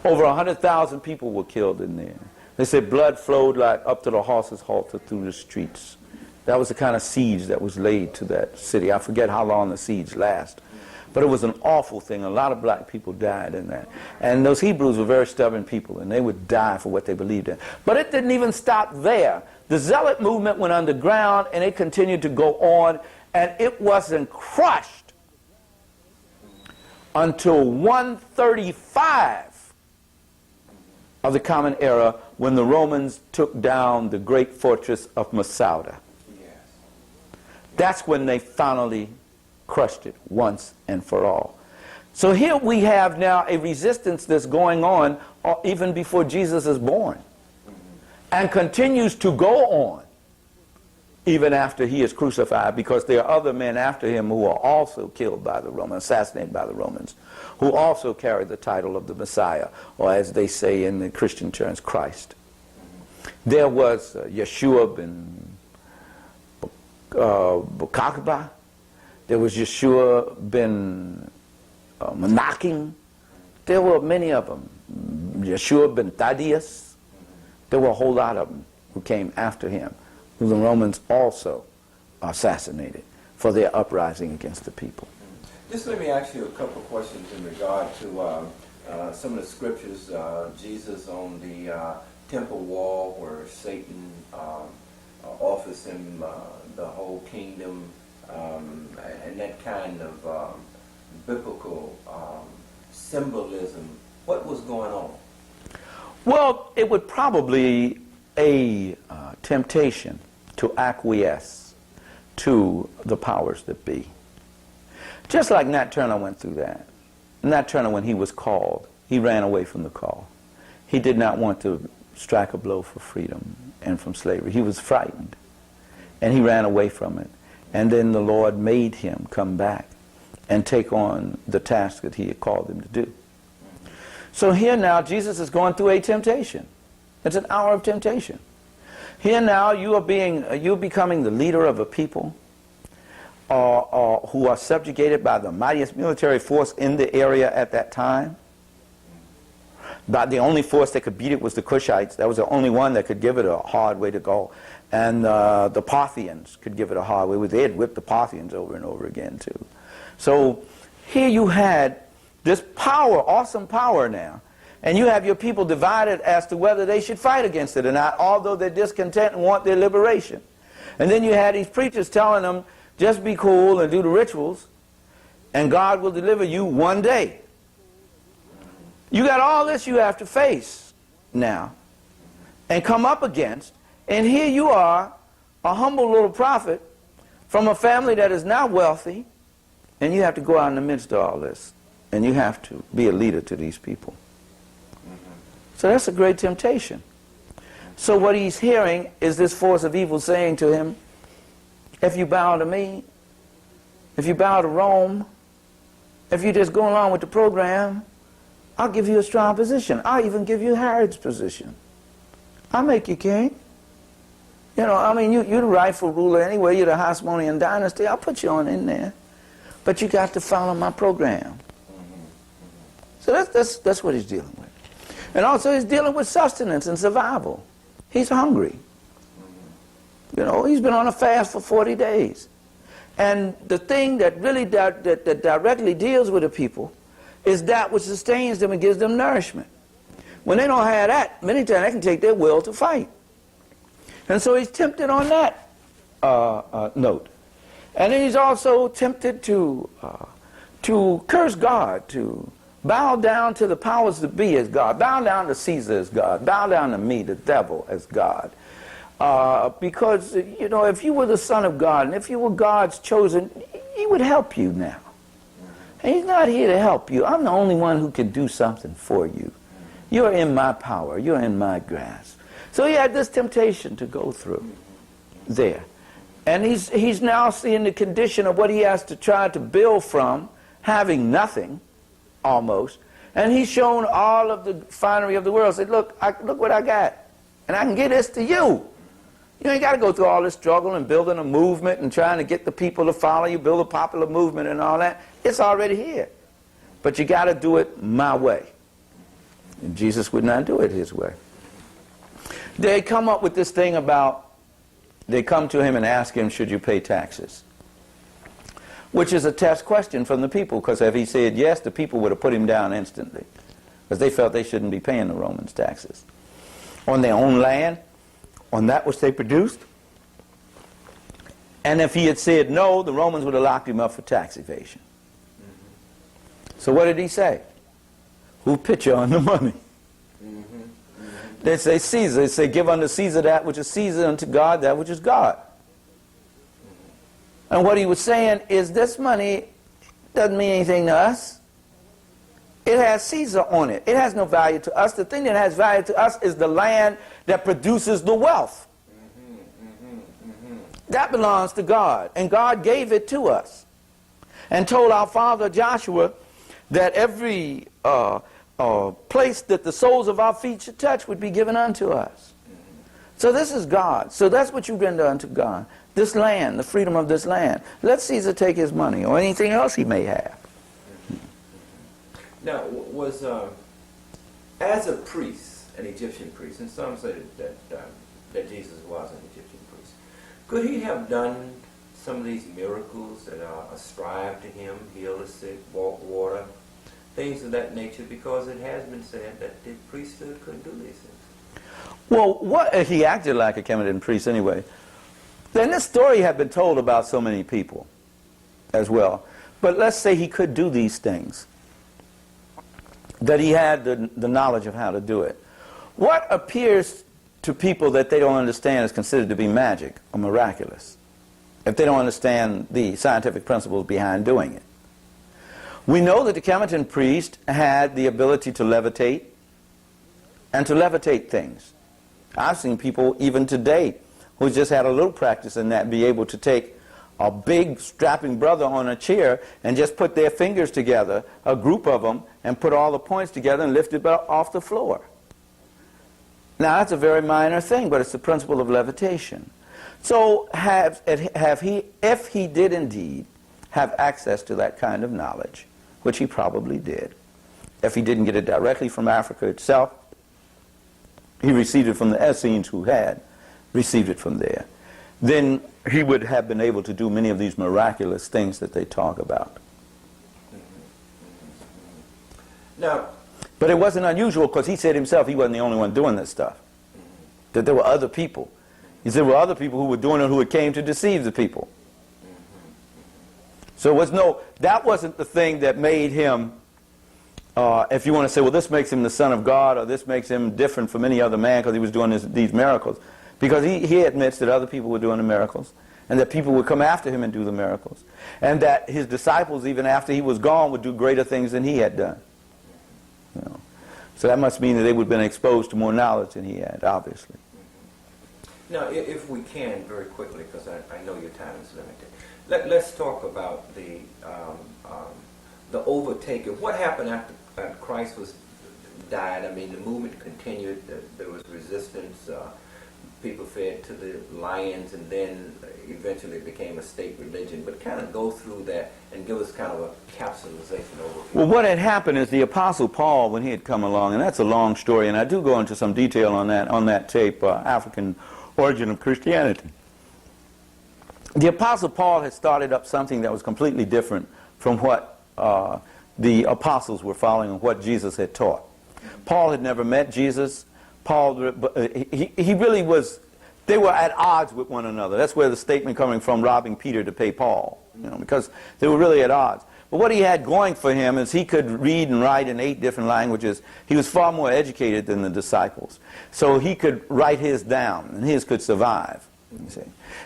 Over 100,000 people were killed in there. They said blood flowed like up to the horses' halter through the streets. That was the kind of siege that was laid to that city. I forget how long the siege lasted. But it was an awful thing. A lot of black people died in that. And those Hebrews were very stubborn people, and they would die for what they believed in. But it didn't even stop there. The Zealot movement went underground, and it continued to go on, and it wasn't crushed until 135 of the Common Era, when the Romans took down the great fortress of Masada. Yes. That's when they finally crushed it once and for all. So here we have now a resistance that's going on even before Jesus is born, and continues to go on even after he is crucified, because there are other men after him who are also killed by the Romans, assassinated by the Romans, who also carry the title of the Messiah, or as they say in the Christian terms, Christ. There was Yeshua ben Bukakba. There was Yeshua ben Menachem. There were many of them. Yeshua ben Thaddeus. There were a whole lot of them who came after him, who the Romans also assassinated for their uprising against the people. Just let me ask you a couple of questions in regard to some of the scriptures. Jesus on the temple wall, where Satan offers him the whole kingdom, and that kind of biblical symbolism. What was going on? Well, it would probably a temptation to acquiesce to the powers that be. Just like Nat Turner went through that. Nat Turner, when he was called, he ran away from the call. He did not want to strike a blow for freedom and from slavery. He was frightened. and he ran away from it. And then the Lord made him come back and take on the task that he had called him to do. So here now, Jesus is going through a temptation. It's an hour of temptation. Here now, you're becoming the leader of a people who are subjugated by the mightiest military force in the area at that time. But the only force that could beat it was the Cushites. That was the only one that could give it a hard way to go. And the Parthians could give it a hard way. They had whipped the Parthians over and over again too. So here you had this power, awesome power now. And you have your people divided as to whether they should fight against it or not, although they're discontent and want their liberation. And then you had these preachers telling them, just be cool and do the rituals, and God will deliver you one day. You got all this you have to face now and come up against. And here you are, a humble little prophet from a family that is not wealthy, and you have to go out in the midst of all this. And you have to be a leader to these people. So that's a great temptation. So what he's hearing is this force of evil saying to him, if you bow to me, if you bow to Rome, if you just go along with the program, I'll give you a strong position. I'll even give you Herod's position. I'll make you king. You know, I mean, you're the rightful ruler anyway. You're the Hasmonean dynasty. I'll put you on in there. But you got to follow my program. So that's what he's dealing with. And also he's dealing with sustenance and survival. He's hungry. You know, he's been on a fast for 40 days. And the thing that really that directly deals with the people is that which sustains them and gives them nourishment. When they don't have that, many times they can take their will to fight. And so he's tempted on that note. And then he's also tempted to curse God, to bow down to the powers that be as God, bow down to Caesar as God, bow down to me, the devil, as God. Because, you know, if you were the Son of God, and if you were God's chosen, he would help you now. And he's not here to help you. I'm the only one who can do something for you. You're in my power. You're in my grasp. So he had this temptation to go through there. And he's now seeing the condition of what he has to try to build from, having nothing, almost. And he's shown all of the finery of the world. Said, look what I got. And I can give this to you. You ain't got to go through all this struggle and building a movement and trying to get the people to follow you, build a popular movement and all that. It's already here. But you got to do it my way. And Jesus would not do it his way. They come up with this thing about, they come to him and ask him, should you pay taxes? Which is a test question from the people, because if he said yes, the people would have put him down instantly, because they felt they shouldn't be paying the Romans taxes. On their own land, on that which they produced. And if he had said no, the Romans would have locked him up for tax evasion. So what did he say? Who put you on the money? They say Caesar. They say give unto Caesar that which is Caesar, unto God that which is God. And what he was saying is this money doesn't mean anything to us. It has Caesar on it. It has no value to us. The thing that has value to us is the land that produces the wealth. That belongs to God. And God gave it to us. And told our father Joshua that every place that the soles of our feet should touch would be given unto us. So this is God. So that's what you render unto God. This land, the freedom of this land. Let Caesar take his money or anything else he may have. Now, was as a priest, an Egyptian priest, and some say that Jesus was an Egyptian priest, could he have done some of these miracles that are ascribed to him, heal the sick, walk water, things of that nature, because it has been said that the priesthood couldn't do these things? Well, what he acted like a Kemetic priest anyway. Then this story had been told about so many people as well. But let's say he could do these things, that he had the knowledge of how to do it. What appears to people that they don't understand is considered to be magic or miraculous, if they don't understand the scientific principles behind doing it. We know that the Kemetic priest had the ability to levitate and to levitate things. I've seen people even today who's just had a little practice in that, be able to take a big strapping brother on a chair and just put their fingers together, a group of them, and put all the points together and lift it off the floor. Now that's a very minor thing, but it's the principle of levitation. So if he did indeed have access to that kind of knowledge, which he probably did, if he didn't get it directly from Africa itself, he received it from the Essenes who had received it from there, then he would have been able to do many of these miraculous things that they talk about. Now, but it wasn't unusual, because he said himself he wasn't the only one doing this stuff, that there were other people. He said there were other people who were doing it, who had came to deceive the people. So it was that wasn't the thing that made him, if you want to say, well, this makes him the Son of God, or this makes him different from any other man because he was doing these miracles. Because he admits that other people were doing the miracles, and that people would come after him and do the miracles, and that his disciples, even after he was gone, would do greater things than he had done. You know. So that must mean that they would have been exposed to more knowledge than he had, obviously. Now, if we can, very quickly, because I know your time is limited, let's talk about the overtaking. What happened after Christ died? I mean, the movement continued. There was resistance. People fed to the lions, and then eventually it became a state religion. But kind of go through that and give us kind of a capsulization overview. Well, what had happened is the Apostle Paul, when he had come along, and that's a long story, and I do go into some detail on that tape, African Origin of Christianity. The Apostle Paul had started up something that was completely different from what the apostles were following and what Jesus had taught. Paul had never met Jesus. Paul, he really was, they were at odds with one another. That's where the statement coming from, robbing Peter to pay Paul, because they were really at odds. But what he had going for him is he could read and write in 8 different languages. He was far more educated than the disciples. So he could write his down, and his could survive. You see.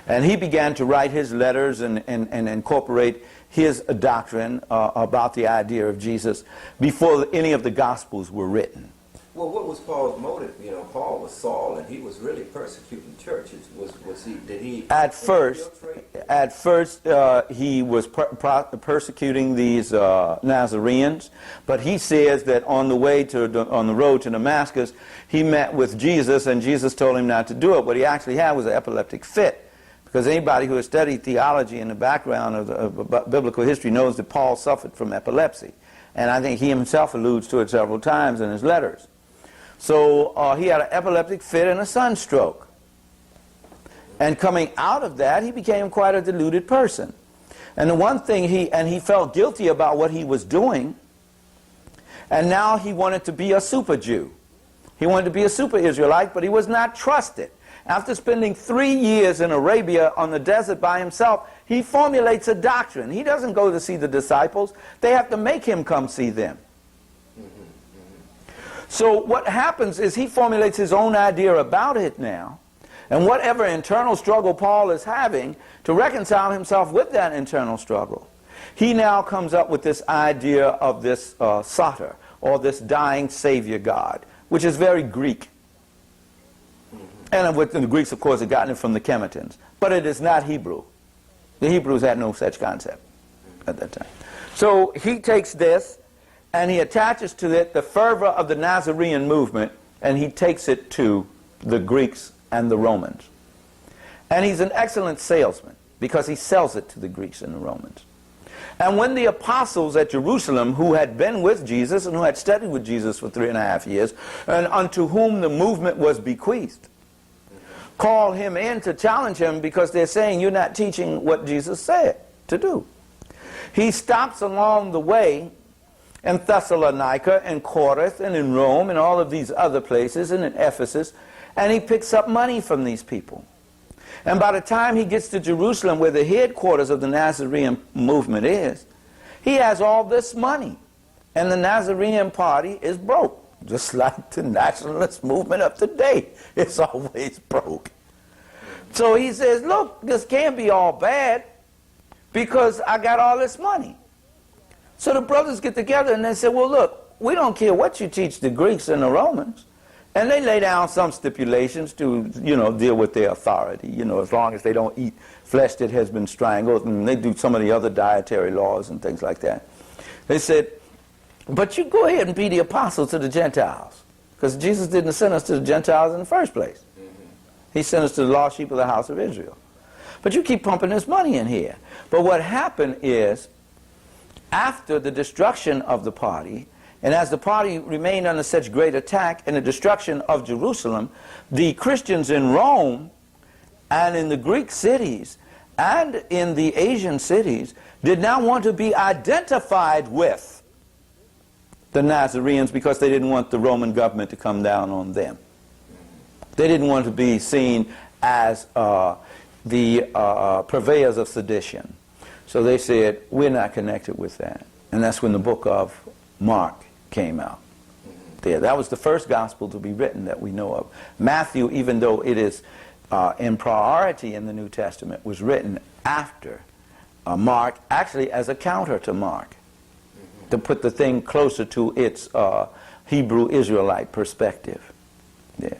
And he began to write his letters and incorporate his doctrine about the idea of Jesus before any of the Gospels were written. Well, what was Paul's motive? Paul was Saul, and he was really persecuting churches. Did he? At first, he was persecuting these Nazarenes, but he says that on the road to Damascus, he met with Jesus, and Jesus told him not to do it. What he actually had was an epileptic fit, because anybody who has studied theology in the background of biblical history knows that Paul suffered from epilepsy, and I think he himself alludes to it several times in his letters. So he had an epileptic fit and a sunstroke. And coming out of that, he became quite a deluded person. And the one thing he felt guilty about what he was doing, and now he wanted to be a super Jew. He wanted to be a super Israelite, but he was not trusted. After spending 3 years in Arabia on the desert by himself, he formulates a doctrine. He doesn't go to see the disciples. They have to make him come see them. So what happens is he formulates his own idea about it now, and whatever internal struggle Paul is having, to reconcile himself with that internal struggle, he now comes up with this idea of this Satyr, or this dying Savior God, which is very Greek. And the Greeks, of course, had gotten it from the Chemitans, but it is not Hebrew. The Hebrews had no such concept at that time. So he takes this, and he attaches to it the fervor of the Nazarene movement, and he takes it to the Greeks and the Romans. And he's an excellent salesman, because he sells it to the Greeks and the Romans. And when the apostles at Jerusalem, who had been with Jesus and who had studied with Jesus for 3.5 years, and unto whom the movement was bequeathed, call him in to challenge him, because they're saying, you're not teaching what Jesus said to do. He stops along the way in Thessalonica, in Corinth, and in Rome, and all of these other places, and in Ephesus, and he picks up money from these people. And by the time he gets to Jerusalem, where the headquarters of the Nazarene movement is, he has all this money, and the Nazarene party is broke, just like the nationalist movement of today. It's always broke. So he says, look, this can't be all bad, because I got all this money. So the brothers get together and they say, well, look, we don't care what you teach the Greeks and the Romans. And they lay down some stipulations to, you know, deal with their authority, you know, as long as they don't eat flesh that has been strangled, and they do some of the other dietary laws and things like that. They said, but you go ahead and be the apostle to the Gentiles, because Jesus didn't send us to the Gentiles in the first place. He sent us to the lost sheep of the house of Israel. But you keep pumping this money in here. But what happened is, after the destruction of the party, and as the party remained under such great attack and the destruction of Jerusalem, the Christians in Rome and in the Greek cities and in the Asian cities did not want to be identified with the Nazarenes because they didn't want the Roman government to come down on them. They didn't want to be seen as the purveyors of sedition. So they said, we're not connected with that. And that's when the book of Mark came out. There, that was the first gospel to be written that we know of. Matthew, even though it is in priority in the New Testament, was written after Mark, actually as a counter to Mark, to put the thing closer to its Hebrew Israelite perspective. Yeah.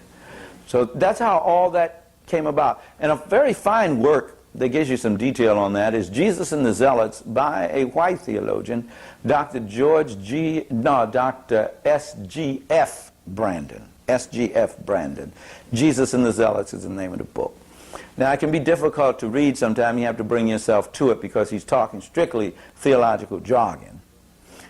So that's how all that came about. And a very fine work that gives you some detail on that is Jesus and the Zealots by a white theologian, Dr. S.G.F. Brandon. S.G.F. Brandon. Jesus and the Zealots is the name of the book. Now, it can be difficult to read sometimes. You have to bring yourself to it because he's talking strictly theological jargon.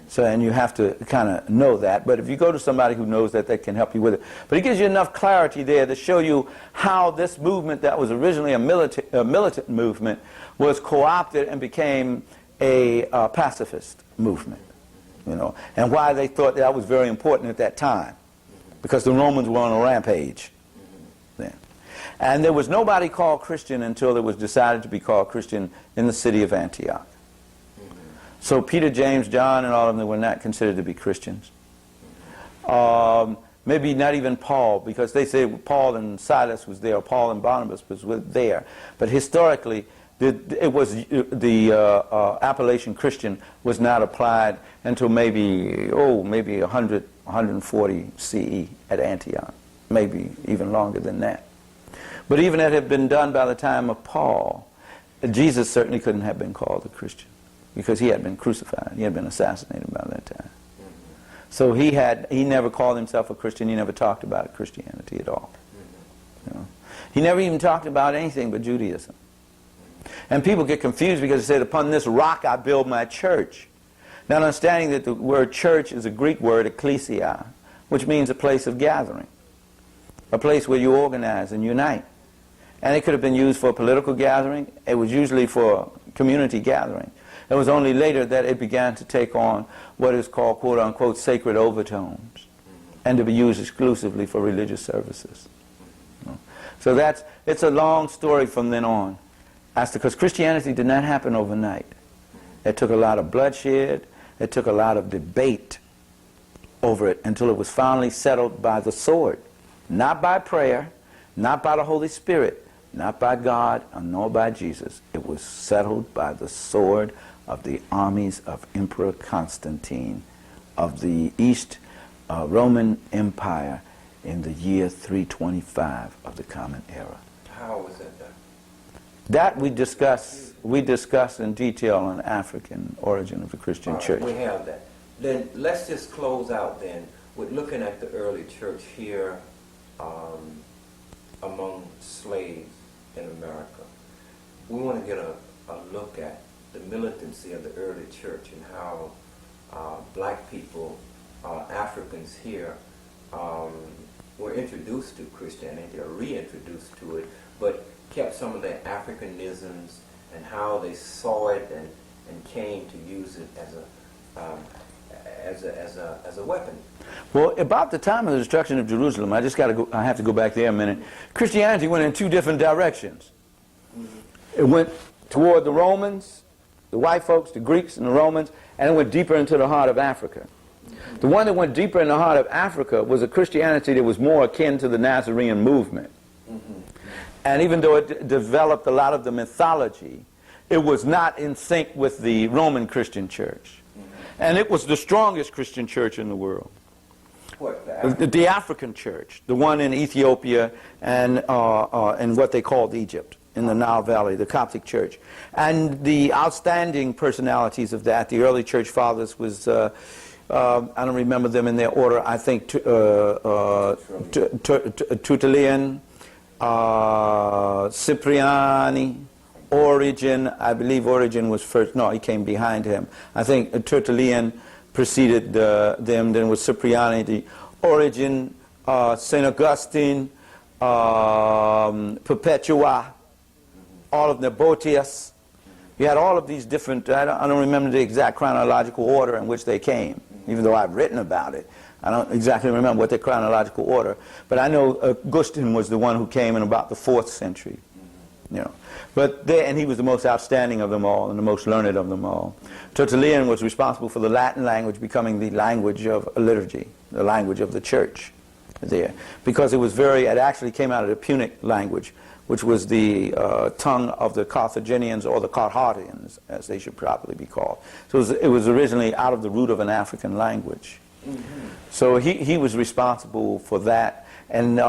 So, and you have to kind of know that. But if you go to somebody who knows that, they can help you with it. But it gives you enough clarity there to show you how this movement that was originally a militant movement was co-opted and became a pacifist movement. You know, and why they thought that was very important at that time. Because the Romans were on a rampage then. And there was nobody called Christian until it was decided to be called Christian in the city of Antioch. So Peter, James, John, and all of them were not considered to be Christians. Maybe not even Paul, because they say Paul and Silas was there, or Paul and Barnabas was there. But historically, it was the appellation Christian was not applied until maybe 100, 140 CE at Antioch, maybe even longer than that. But even that had been done by the time of Paul, Jesus certainly couldn't have been called a Christian, because he had been crucified. He had been assassinated by that time. So he never called himself a Christian. He never talked about Christianity at all. You know? He never even talked about anything but Judaism. And people get confused because they said, upon this rock I build my church. Not understanding that the word church is a Greek word, ecclesia, which means a place of gathering. A place where you organize and unite. And it could have been used for a political gathering. It was usually for community gathering. It was only later that it began to take on what is called, quote-unquote, sacred overtones, and to be used exclusively for religious services. So it's a long story from then on, because Christianity did not happen overnight. It took a lot of bloodshed. It took a lot of debate over it until it was finally settled by the sword, not by prayer, not by the Holy Spirit, not by God, nor by Jesus. It was settled by the sword of the armies of Emperor Constantine of the East Roman Empire in the year 325 of the Common Era. How was that done? That we discuss in detail on the African origin of the Christian church. We have that. Then let's just close out then with looking at the early church here among slaves in America. We want to get a look at the militancy of the early church and how black people, Africans here, were introduced to Christianity or reintroduced to it, but kept some of their Africanisms and how they saw it and came to use it as a weapon. Well, about the time of the destruction of Jerusalem, I have to go back there a minute. Christianity went in two different directions. It went toward the Romans, the white folks, the Greeks and the Romans, and it went deeper into the heart of Africa. The one that went deeper in the heart of Africa was a Christianity that was more akin to the Nazarene movement. And even though it developed a lot of the mythology, it was not in sync with the Roman Christian church. And it was the strongest Christian church in the world. What, The African church, the one in Ethiopia and what they called Egypt, in the Nile Valley, the Coptic church. And the outstanding personalities of that, the early church fathers was, I don't remember them in their order, I think Tertullian, Cypriani, Origen. I believe Origen was first. No, he came behind him. I think Tertullian preceded them, then was Cypriani, Origen, St. Augustine, Perpetua, all of Boetius. You had all of these different, I don't remember the exact chronological order in which they came, even though I've written about it. I don't exactly remember what the chronological order, but I know Augustine was the one who came in about the 4th century. You know, and he was the most outstanding of them all and the most learned of them all. Tertullian was responsible for the Latin language becoming the language of liturgy, the language of the church there, because it actually came out of the Punic language, which was the tongue of the Carthaginians, or the Carthaginians, as they should properly be called. So it was originally out of the root of an African language. So he was responsible for that, and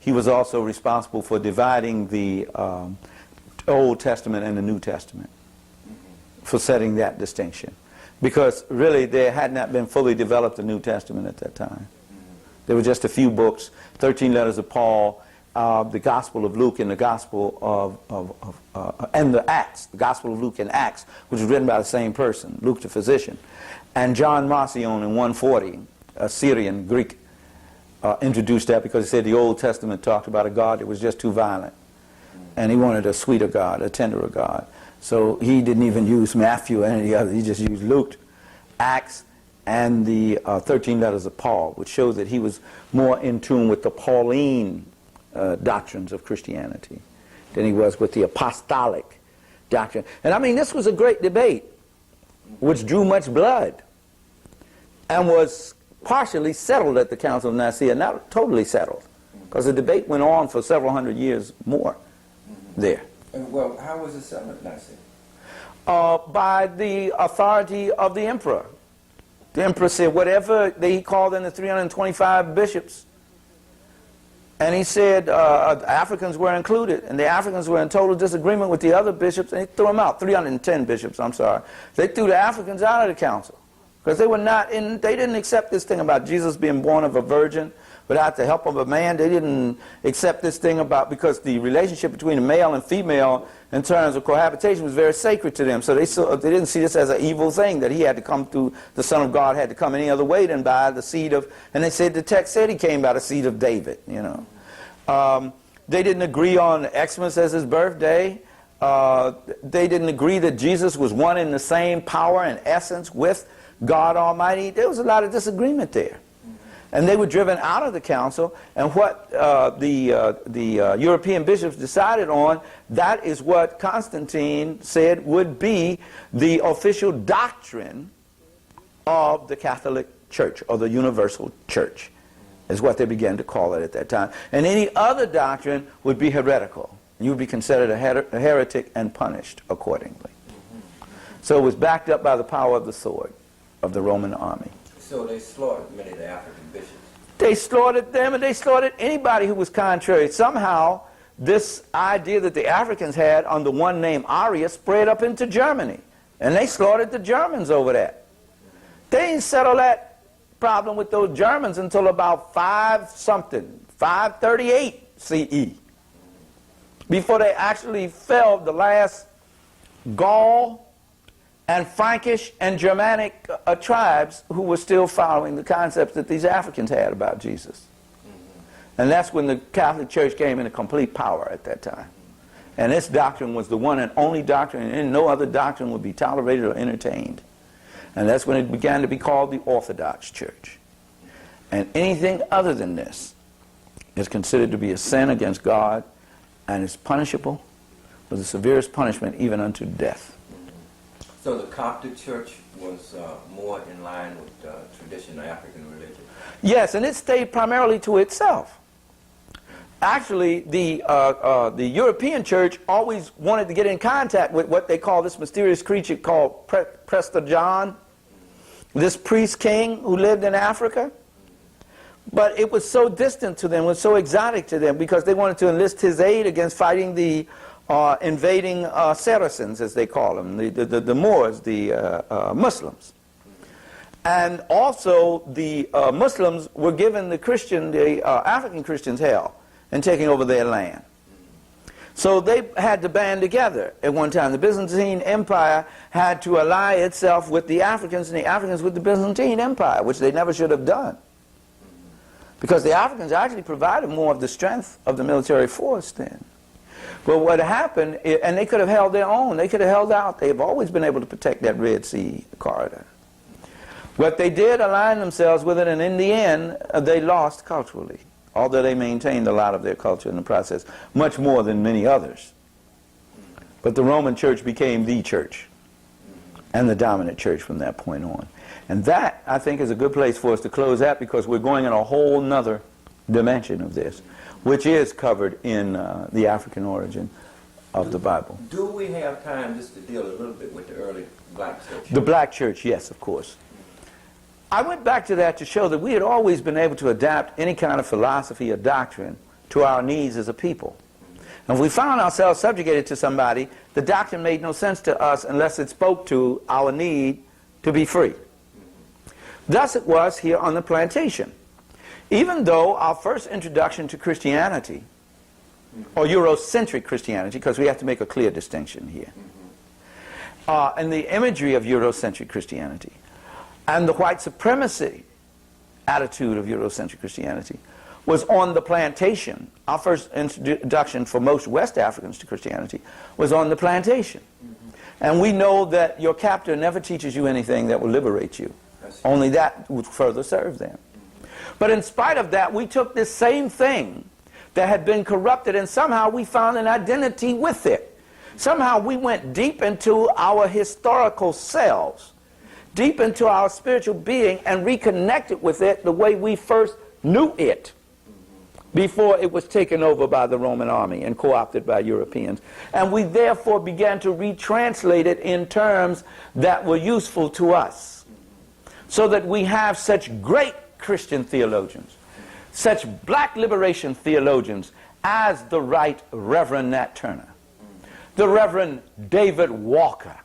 he was also responsible for dividing the Old Testament and the New Testament, for setting that distinction. Because really there had not been fully developed the New Testament at that time. There were just a few books, 13 letters of Paul, the Gospel of Luke and the Gospel and the Acts, the Gospel of Luke and Acts, which was written by the same person, Luke the physician. And John Marcion in 140, a Syrian Greek, introduced that because he said the Old Testament talked about a God that was just too violent. And he wanted a sweeter God, a tenderer God. So he didn't even use Matthew or any of the other. He just used Luke, Acts, and the 13 letters of Paul, which shows that he was more in tune with the Pauline doctrines of Christianity than he was with the apostolic doctrine. And I mean, this was a great debate, which drew much blood, and was partially settled at the Council of Nicaea, not totally settled, because the debate went on for several hundred years more there. Well, how was it settled at Nicaea? By the authority of the emperor. The emperor said whatever he called in the 325 bishops, and he said Africans were included, and the Africans were in total disagreement with the other bishops, and he threw them out. 310 bishops, I'm sorry. They threw the Africans out of the council because they were not in. They didn't accept this thing about Jesus being born of a virgin without the help of a man. They didn't accept this thing about, because the relationship between the male and female in terms of cohabitation was very sacred to them. So they didn't see this as an evil thing, that he had to come through, the Son of God had to come any other way than by the seed of, and they said, the text said he came by the seed of David, you know. They didn't agree on Xmas as his birthday. They didn't agree that Jesus was one in the same power and essence with God Almighty. There was a lot of disagreement there. And they were driven out of the council, and what the European bishops decided on, that is what Constantine said would be the official doctrine of the Catholic Church, or the Universal Church, is what they began to call it at that time. And any other doctrine would be heretical. You would be considered a heretic and punished accordingly. So it was backed up by the power of the sword of the Roman army. So they slaughtered many of the African bishops. They slaughtered them, and they slaughtered anybody who was contrary. Somehow, this idea that the Africans had on the one named Arius spread up into Germany, and they slaughtered the Germans over that. They didn't settle that problem with those Germans until about 538 CE, before they actually felled the last Gaul and Frankish and Germanic tribes who were still following the concepts that these Africans had about Jesus. And that's when the Catholic Church came into complete power at that time. And this doctrine was the one and only doctrine, and no other doctrine would be tolerated or entertained. And that's when it began to be called the Orthodox Church. And anything other than this is considered to be a sin against God, and is punishable with the severest punishment, even unto death. So the Coptic Church was more in line with traditional African religion? Yes, and it stayed primarily to itself. Actually, the European church always wanted to get in contact with what they call this mysterious creature called Prester John, this priest king who lived in Africa. But it was so distant to them, was so exotic to them, because they wanted to enlist his aid against fighting the invading Saracens, as they call them, the Moors, the Muslims. And also the Muslims were giving the African Christians hell and taking over their land. So they had to band together at one time. The Byzantine Empire had to ally itself with the Africans, and the Africans with the Byzantine Empire, which they never should have done. Because the Africans actually provided more of the strength of the military force then. But what happened, and they could have held their own, they could have held out. They've always been able to protect that Red Sea corridor. What they did align themselves with it, and in the end, they lost culturally. Although they maintained a lot of their culture in the process, much more than many others. But the Roman Church became the church, and the dominant church from that point on. And that, I think, is a good place for us to close at, because we're going in a whole nother dimension of this, which is covered in the African origin of the Bible. Do we have time just to deal a little bit with the early black church? The black church, yes, of course. I went back to that to show that we had always been able to adapt any kind of philosophy or doctrine to our needs as a people. And if we found ourselves subjugated to somebody, the doctrine made no sense to us unless it spoke to our need to be free. Thus it was here on the plantation. Even though our first introduction to Christianity, or Eurocentric Christianity, because we have to make a clear distinction here, and the imagery of Eurocentric Christianity, and the white supremacy attitude of Eurocentric Christianity was on the plantation. Our first introduction for most West Africans to Christianity was on the plantation. And we know that your captor never teaches you anything that will liberate you. Only that would further serve them. But in spite of that, we took this same thing that had been corrupted, and somehow we found an identity with it. Somehow we went deep into our historical selves, deep into our spiritual being, and reconnected with it the way we first knew it before it was taken over by the Roman army and co-opted by Europeans. And we therefore began to retranslate it in terms that were useful to us, so that we have such great Christian theologians, such black liberation theologians as the Right Reverend Nat Turner, the Reverend David Walker,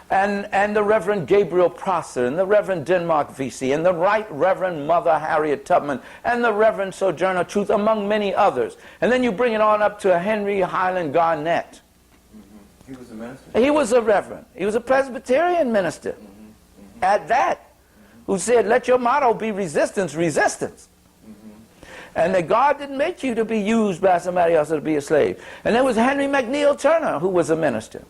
and the Reverend Gabriel Prosser, and the Reverend Denmark Vesey, and the Right Reverend Mother Harriet Tubman, and the Reverend Sojourner Truth, among many others. And then you bring it on up to Henry Highland Garnett. He was a minister? He was a reverend. He was a Presbyterian minister at that, who said, let your motto be resistance, resistance. And that God didn't make you to be used by somebody else to be a slave. And there was Henry McNeil Turner, who was a minister.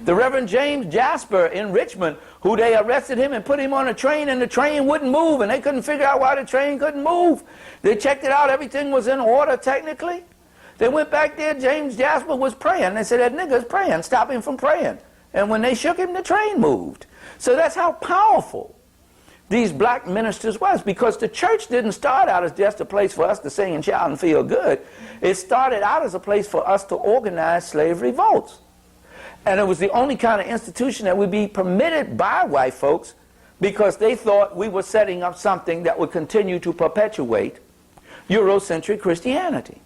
The Reverend James Jasper in Richmond, who they arrested him and put him on a train, and the train wouldn't move, and they couldn't figure out why the train couldn't move. They checked it out, everything was in order technically. They went back there, James Jasper was praying. They said, that nigga's praying, stop him from praying. And when they shook him, the train moved. So that's how powerful these black ministers was, because the church didn't start out as just a place for us to sing and shout and feel good. It started out as a place for us to organize slave revolts. And it was the only kind of institution that would be permitted by white folks, because they thought we were setting up something that would continue to perpetuate Eurocentric Christianity.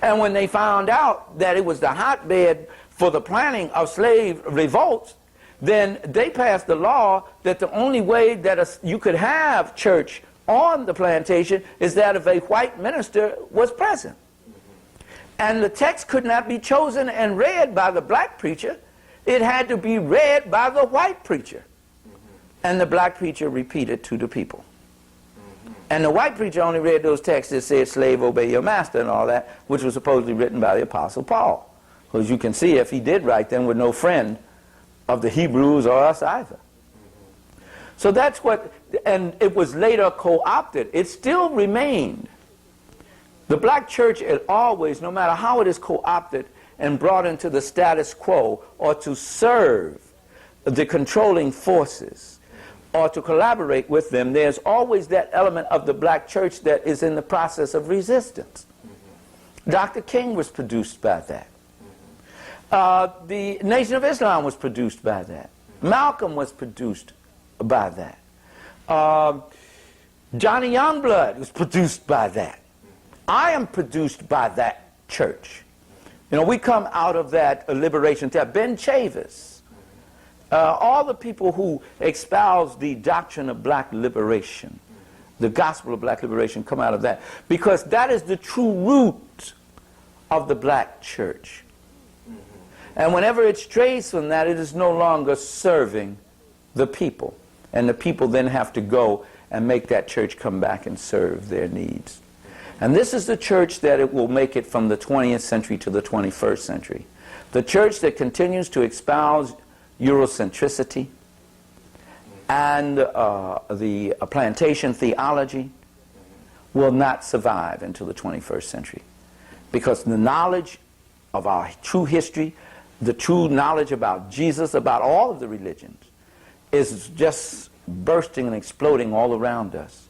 And when they found out that it was the hotbed for the planning of slave revolts, then they passed the law that the only way that you could have church on the plantation is that if a white minister was present. And the text could not be chosen and read by the black preacher. It had to be read by the white preacher. And the black preacher repeated to the people. And the white preacher only read those texts that said, slave, obey your master and all that, which was supposedly written by the Apostle Paul. As you can see, if he did write them, with no friend of the Hebrews or us either. So that's what, and it was later co-opted. It still remained. The black church had always, no matter how it is co-opted and brought into the status quo, or to serve the controlling forces, or to collaborate with them, there's always that element of the black church that is in the process of resistance. Dr. King was produced by that. The Nation of Islam was produced by that. Malcolm was produced by that. Johnny Youngblood was produced by that. I am produced by that church. You know, we come out of that liberation. Ben Chavis, all the people who espouse the doctrine of black liberation, the gospel of black liberation, come out of that. Because that is the true root of the black church. And whenever it strays from that, it is no longer serving the people. And the people then have to go and make that church come back and serve their needs. And this is the church that it will make it from the 20th century to the 21st century. The church that continues to espouse Eurocentricity and the plantation theology will not survive until the 21st century. Because the knowledge of our true history, the true knowledge about Jesus, about all of the religions, is just bursting and exploding all around us.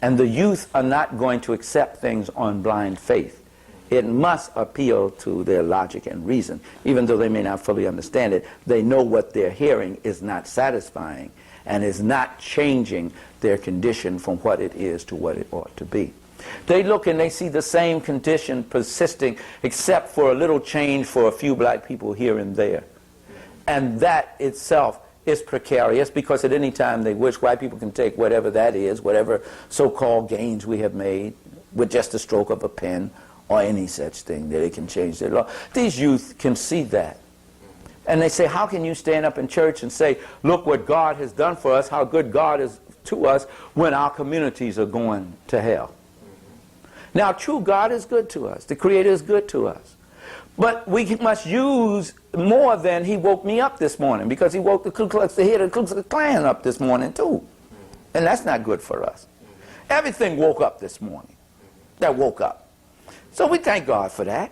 And the youth are not going to accept things on blind faith. It must appeal to their logic and reason. Even though they may not fully understand it, they know what they're hearing is not satisfying and is not changing their condition from what it is to what it ought to be. They look and they see the same condition persisting, except for a little change for a few black people here and there. And that itself is precarious, because at any time they wish, white people can take whatever that is, whatever so-called gains we have made, with just a stroke of a pen or any such thing, that it can change their law. These youth can see that. And they say, how can you stand up in church and say, look what God has done for us, how good God is to us, when our communities are going to hell? Now, true, God is good to us. The Creator is good to us. But we must use more than he woke me up this morning, because he woke the head of the Ku Klux Klan up this morning too. And that's not good for us. Everything woke up this morning. That woke up. So we thank God for that.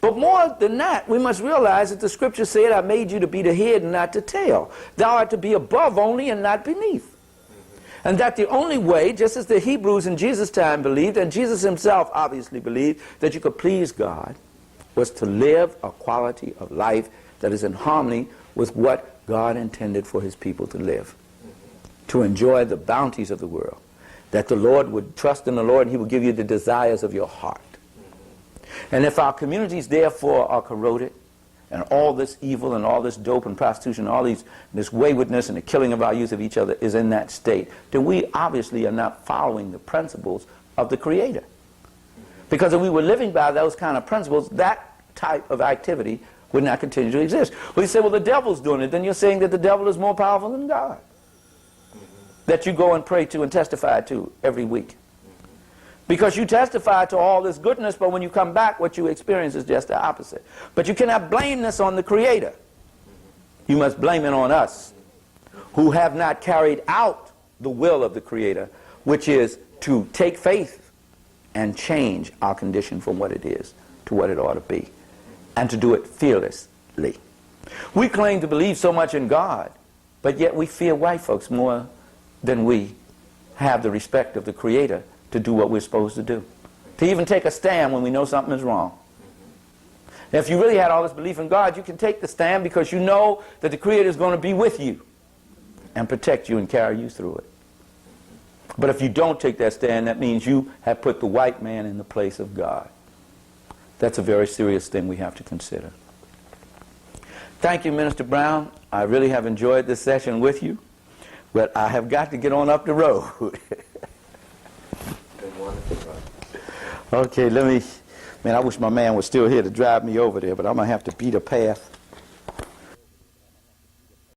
But more than that, we must realize that the scripture said, I made you to be the head and not the tail. Thou art to be above only and not beneath. And that the only way, just as the Hebrews in Jesus' time believed, and Jesus himself obviously believed, that you could please God, was to live a quality of life that is in harmony with what God intended for his people to live. To enjoy the bounties of the world. That the Lord would trust in the Lord and he would give you the desires of your heart. And if our communities therefore are corroded, and all this evil and all this dope and prostitution, all this waywardness and the killing of our youth of each other is in that state, then we obviously are not following the principles of the Creator. Because if we were living by those kind of principles, that type of activity would not continue to exist. Well, you say, well, the devil's doing it. Then you're saying that the devil is more powerful than God. That you go and pray to and testify to every week. Because you testify to all this goodness, but when you come back, what you experience is just the opposite. But you cannot blame this on the Creator. You must blame it on us, who have not carried out the will of the Creator, which is to take faith and change our condition from what it is to what it ought to be, and to do it fearlessly. We claim to believe so much in God, but yet we fear white folks more than we have the respect of the Creator to do what we're supposed to do. To even take a stand when we know something is wrong. If you really had all this belief in God, you can take the stand because you know that the Creator is going to be with you and protect you and carry you through it. But if you don't take that stand, that means you have put the white man in the place of God. That's a very serious thing we have to consider. Thank you, Minister Brown. I really have enjoyed this session with you, but I have got to get on up the road. Okay, man, I wish my man was still here to drive me over there, but I'm going to have to beat a path.